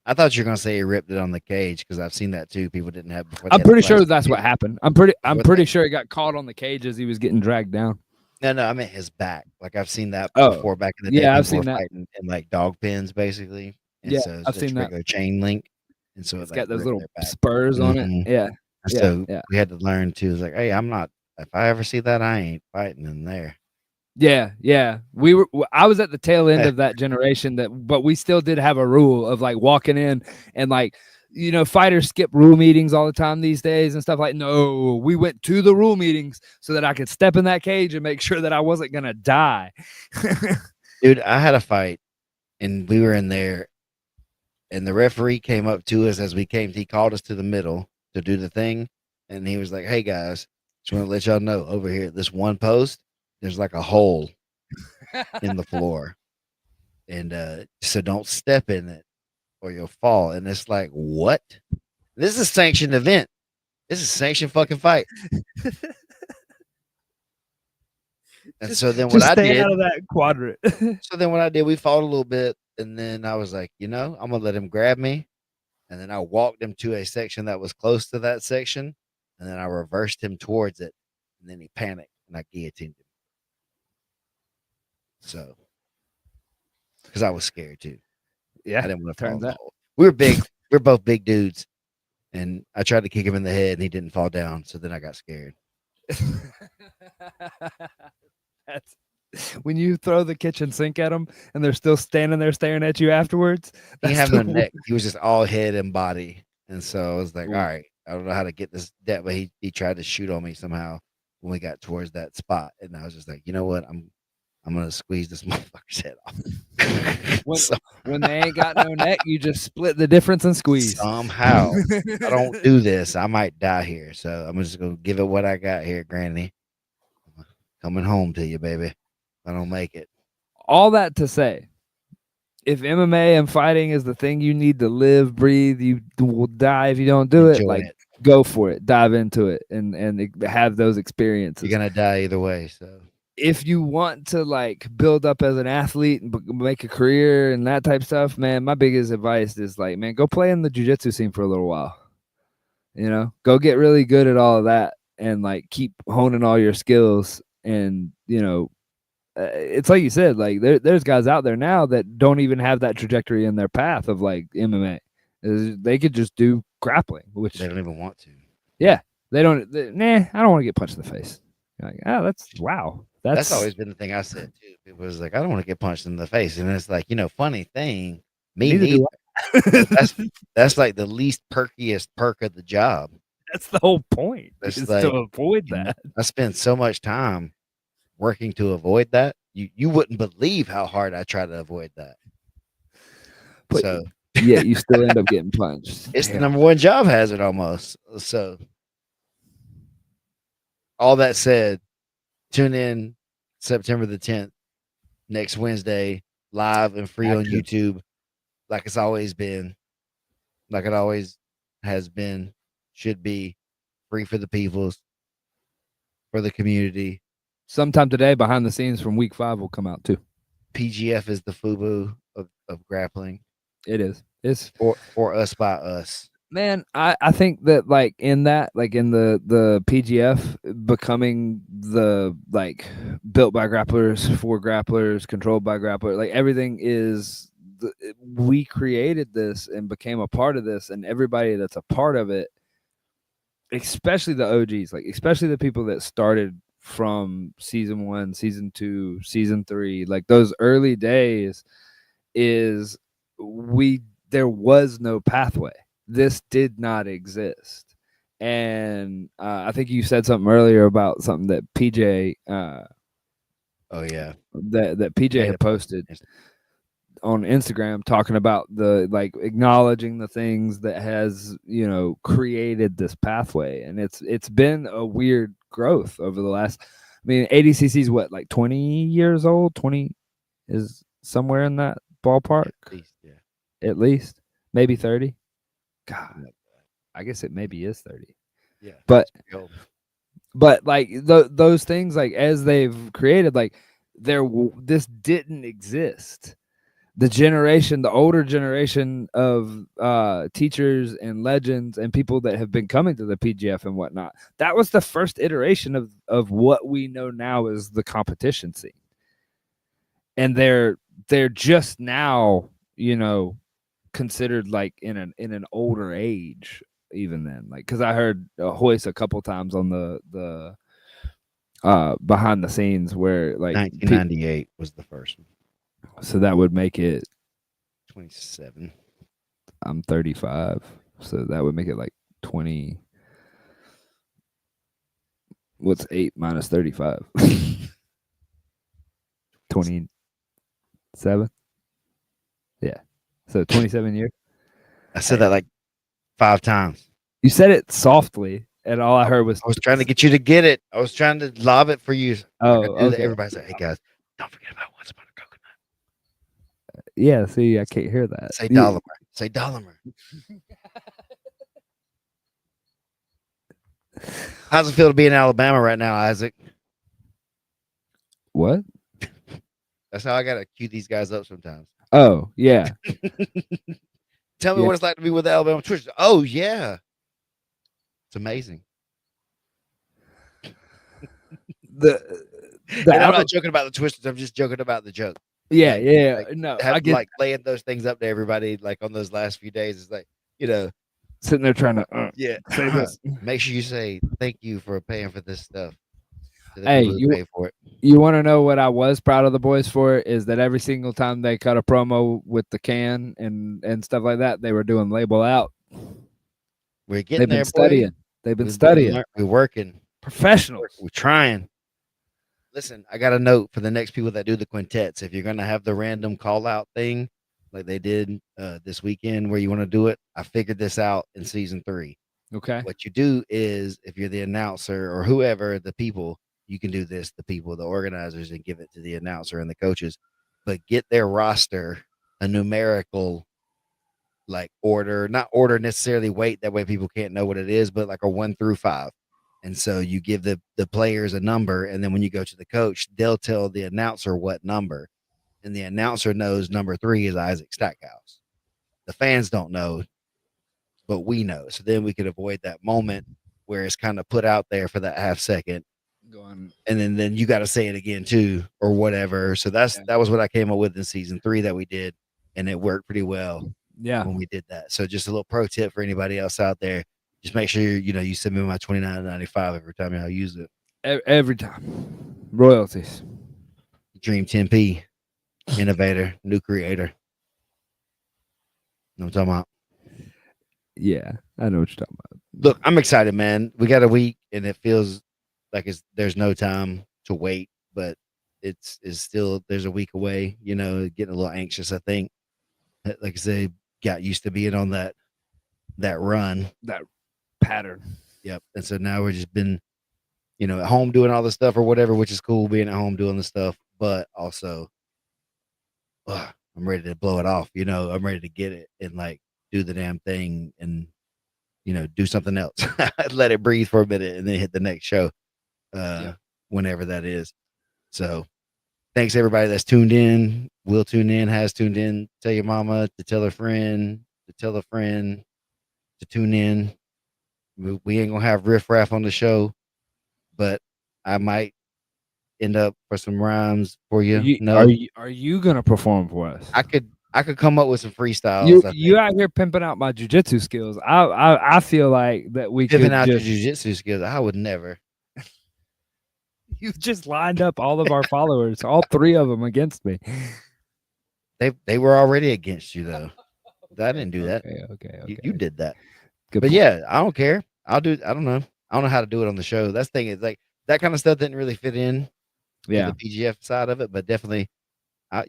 I thought you were gonna say he ripped it on the cage, because I've seen that too. People didn't have. I'm pretty sure that's what happened. I'm pretty sure he got caught on the cage as he was getting dragged down. No, I meant his back. Like I've seen that before back in the day. Yeah, I've seen that in like dog pens, basically. And yeah, so I've seen that. Chain link, and so it's got those little spurs on it. Yeah. So we had to learn too. It's like, hey, I'm not. If I ever see that, I ain't fighting in there. Yeah. I was at the tail end of that generation but we still did have a rule of like walking in and like, you know, fighters skip rule meetings all the time these days and stuff like, no, we went to the rule meetings so that I could step in that cage and make sure that I wasn't going to die. Dude, I had a fight and we were in there And the referee came up to us as we came. He called us to the middle to do the thing, and he was like, "Hey guys, just want to let y'all know over here, this one post, there's like a hole in the floor, and so don't step in it or you'll fall." And it's like, what? This is a sanctioned event. This is a sanctioned fucking fight. And so then what Just I stay did, out of that quadrant. we fought a little bit, and then I was like, I'm gonna let him grab me, and then I walked him to a section that was close to that section, and then I reversed him towards it, and then he panicked, and I guillotined him. So, because I was scared too, Yeah, I didn't want to fall in turns the out. hole. We were big. We're both big dudes, and I tried to kick him in the head, and he didn't fall down. So then I got scared. That's when you throw the kitchen sink at them and they're still standing there staring at you afterwards. He That's had no the neck. He was just all head and body. And so I was like, all Ooh. right, I don't know how to get this that way. He tried to shoot on me somehow when we got towards that spot. And I was just like, you know what? I'm gonna squeeze this motherfucker's head off. when So, when they ain't got no neck, you just split the difference and squeeze. somehow I don't do this, I might die here. So I'm just gonna give it what I got here, Granny. Coming home to you, baby. If I don't make it. All that to say, if MMA and fighting is the thing you need to live, breathe, you will die if you don't do it. Enjoy Like, it. go for it, dive into it, and have those experiences. You're gonna die either way. So if you want to like build up as an athlete and make a career and that type of stuff, man, my biggest advice is like, man, go play in the jiu-jitsu scene for a little while. Go get really good at all of that and like keep honing all your skills. And it's like you said, like there's guys out there now that don't even have that trajectory in their path of like MMA. They could just do grappling, which they don't even want to. Yeah, they don't. I don't want to get punched in the face. You're like, that's wow. That's always been the thing I said too. People was like, I don't want to get punched in the face, and it's like, funny thing, me neither neither. do I. That's like the least perkiest perk of the job. That's the whole point. It's Is like, to avoid that. I spend so much time working to avoid that. You wouldn't believe how hard I try to avoid that. But so yeah, you still end up getting punched. It's the number one job hazard almost. So all that said, tune in September the 10th, next Wednesday, live and free on YouTube, like it's always been, like it always has been, should be free for the peoples, for the community. Sometime today, behind the scenes from week 5 will come out too. PGF is the FUBU of grappling. It is. It's for us by us. Man, I think that like in that, like in the PGF becoming the like built by grapplers, for grapplers, controlled by grapplers, like everything is we created this and became a part of this, and everybody that's a part of it, especially the OGs, like especially the people that started from season 1, season 2, season 3, like those early days, is there was no pathway. This did not exist. And I think you said something earlier about something that PJ oh yeah, that PJ had posted on Instagram, talking about the like acknowledging the things that has created this pathway. And it's been a weird growth over the last, I mean, ADCC is what, like 20 years old? 20 is somewhere in that ballpark. At least maybe 30. God, I guess it maybe is 30. Yeah, but like those things, like as they've created, like this didn't exist. The older generation of teachers and legends and people that have been coming to the PGF and whatnot, that was the first iteration of what we know now as the competition scene. And they're just now, considered like in an older age even then, like because I heard Hoist a couple times on the behind the scenes where like 1998 was the first one, so that would make it 27. I'm 35, so that would make it like 20. What's 8 minus 35? 27. Yeah, so 27 years. I said that like 5 times. You said it softly, and all I heard was. I was trying to get you to get it. I was trying to lob it for you. Like I Oh, do that. okay. Everybody's like, "Hey guys, don't forget about Once Upon a Coconut." Yeah, see, I can't hear that. Say Dolomer. Say Dolomer. How's it feel to be in Alabama right now, Isaac? What? That's how I gotta cue these guys up sometimes. Oh, yeah. Tell me Yeah. what it's like to be with the Alabama Twitch. Oh yeah, it's amazing. The And I'm not joking about the Twisters. I'm just joking about the joke. Yeah, Like, yeah. like No, have, I get like laying those things up to everybody. Like on those last few days, it's like sitting there trying to yeah. say this. Make sure you say thank you for paying for this stuff to the Hey, people who pay for it. You want to know what I was proud of the boys for is that every single time they cut a promo with the can and stuff like that, they were doing label out. We're getting They've been there, studying. boy. They've been studying. We're working. Professionals. We're trying. Listen, I got a note for the next people that do the quintets. If you're going to have the random call out thing like they did this weekend where you want to do it, I figured this out in season 3. Okay. What you do is if you're the announcer or whoever, the people, you can do this, the people, the organizers, and give it to the announcer and the coaches, but get their roster a numerical like order, not order necessarily weight. That way people can't know what it is, but like a 1 through 5. And so you give the players a number, and then when you go to the coach, they'll tell the announcer what number, and the announcer knows number 3 is Isaac Stackhouse. The fans don't know, but we know. So then we could avoid that moment where it's kind of put out there for that half second, Going. and then you got to say it again too, or whatever. So that was what I came up with in season 3 that we did, and it worked pretty well. Yeah. When we did that. So just a little pro tip for anybody else out there. Just make sure you send me my $29.95 every time I use it. Every time. Royalties. Dream 10P, innovator, new creator. Know what I'm talking about? Yeah, I know what you're talking about. Look, I'm excited, man. We got a week, and it feels like there's no time to wait, but it's still there's a week away. Getting a little anxious. I think, like I say, got used to being on that run, that pattern. Yep. And so now we're just been, at home doing all the stuff or whatever, which is cool being at home doing the stuff, but also I'm ready to blow it off. I'm ready to get it and like do the damn thing and, do something else, let it breathe for a minute and then hit the next show, whenever that is. So thanks everybody that's tuned in, will tune in, has tuned in. Tell your mama to tell a friend, to tell a friend to tune in. We ain't gonna have riff raff on the show, but I might end up for some rhymes for you. No, are you gonna perform for us? I could come up with some freestyles. You out here pimping out my jujitsu skills. I feel like that we pimping could out just, your jujitsu skills. I would never. You just lined up all of our followers, all 3 of them against me. They were already against you though. I didn't do that. Okay. You did that. Good but point. yeah, I don't care. I don't know. I don't know how to do it on the show. That's the thing is like that kind of stuff didn't really fit in to the PGF side of it, but definitely,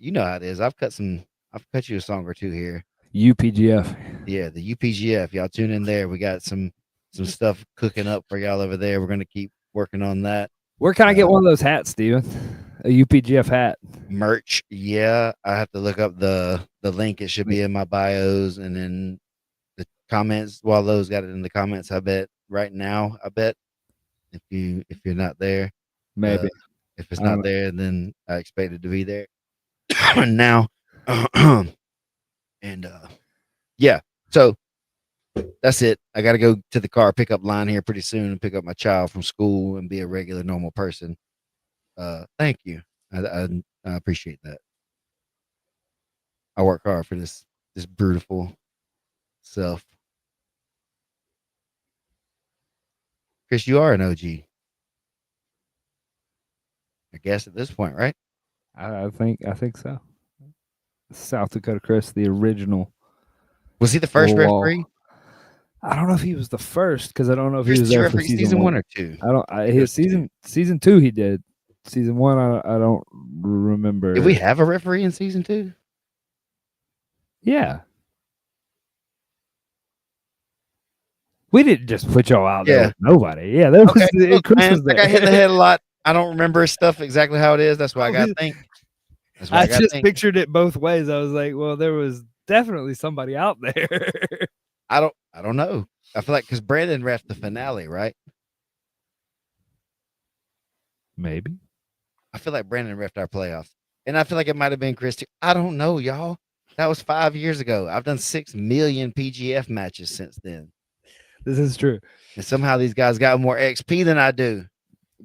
you know how it is. I've cut you a song or 2 here. UPGF. Yeah, the UPGF. Y'all tune in there. We got some stuff cooking up for y'all over there. We're gonna keep working on that. Where can I get one of those hats, Steven? A UPGF hat. Merch. Yeah, I have to look up the link. It should be in my bios and then the comments. While those got it in the comments, I bet right now. I bet if you're not there, maybe if it's not there, then I expect it to be there now. And yeah, so that's it. I got to go to the car pickup line here pretty soon and pick up my child from school and be a regular normal person. Thank you. I appreciate that. I work hard for this beautiful self. Chris, you are an OG. I guess at this point, right? I think so. South Dakota Chris, the original. Was he the first referee? I don't know if he was the first because I don't know if he was there for season 1 or 2. I don't. His season 2 he did. Season 1 I don't remember. Did we have a referee in season 2? Yeah. We didn't just put y'all out there Yeah. with nobody. Yeah, that Okay. was Look, Chris man, was I got hit in the there. head a lot. I don't remember stuff exactly how it is. That's why I gotta think. That's why I I gotta just think. pictured it both ways. I was like, well, there was definitely somebody out there. I don't know. I feel like because Brandon ref the finale, right? Maybe. I feel like Brandon refed our playoffs, and I feel like it might have been Chris too. I don't know, y'all. That was 5 years ago. I've done 6 million PGF matches since then, This is true. and somehow these guys got more XP than I do.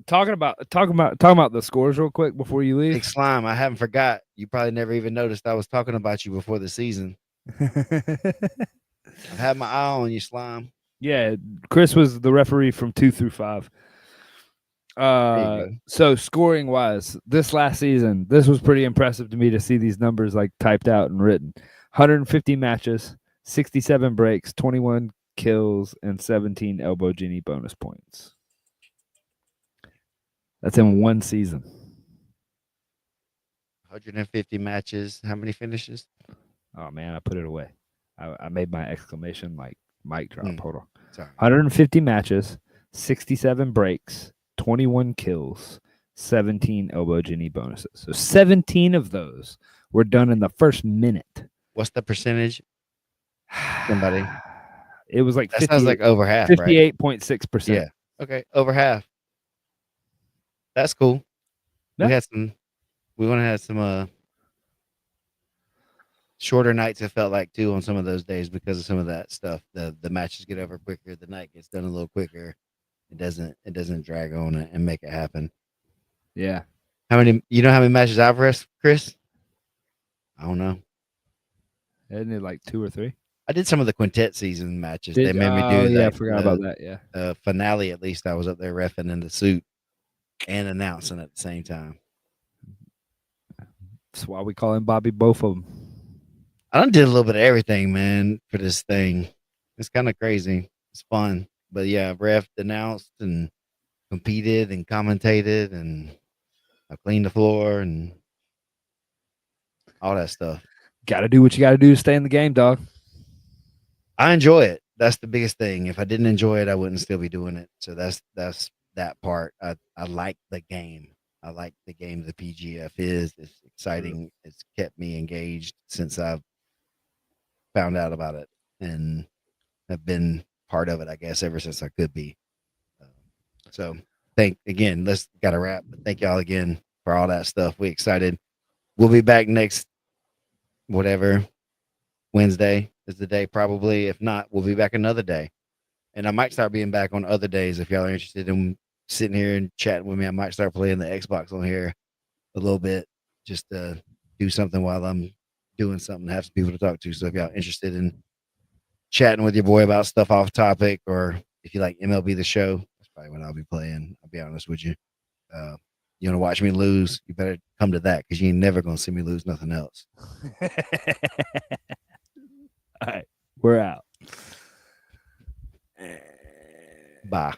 Talking about the scores real quick before you Big leave. Slime, I haven't forgot. You probably never even noticed I was talking about you before the season. I've had my eye on you, Slime. Yeah, Chris was the referee from 2 through 5. There you go. So scoring wise, this last season, this was pretty impressive to me to see these numbers like typed out and written. 150 matches, 67 breaks, 21 kills, and 17 elbow genie bonus points. That's in one season. 150 matches. How many finishes? Oh man, I put it away. I made my exclamation like mic drop. Hold on. Sorry. 150 matches, 67 breaks, 21 kills, 17 elbow genie bonuses. So 17 of those were done in the first minute. What's the percentage? Somebody. It was like That sounds like over half, 58.6%. Yeah. Okay. Over half. That's cool. Yeah. We want to have some shorter nights, it felt like too on some of those days because of some of that stuff. The matches get over quicker, the night gets done a little quicker. It doesn't drag on and make it happen. Yeah. How many matches I've wrestled, Chris? I don't know. Isn't it like 2 or 3? I did some of the quintet season matches. They made me do yeah, I forgot about that. Yeah. Finale. At least I was up there reffing in the suit and announcing at the same time. That's why we call him Bobby, both of them. I done did a little bit of everything, man, for this thing. It's kind of crazy. It's fun. But yeah, ref announced and competed and commentated, and I cleaned the floor and all that stuff. Got to do what you got to do to stay in the game, dog. I enjoy it. That's the biggest thing. If I didn't enjoy it, I wouldn't still be doing it. So that's that part. I like the game. I like the game the PGF is. It's exciting. It's kept me engaged since I've found out about it and have been part of it, I guess, ever since I could be. So let's got a wrap. But thank y'all again for all that stuff. We excited. We'll be back next Wednesday is the day probably. If not, we'll be back another day. And I might start being back on other days if y'all are interested in sitting here and chatting with me. I might start playing the Xbox on here a little bit just to do something while I'm doing something, have some people to talk to. So if y'all interested in chatting with your boy about stuff off topic, or if you like MLB The Show, that's probably what I'll be playing. I'll be honest with you. You want to watch me lose? You better come to that because you ain't never going to see me lose nothing else. All right. We're out. Bye.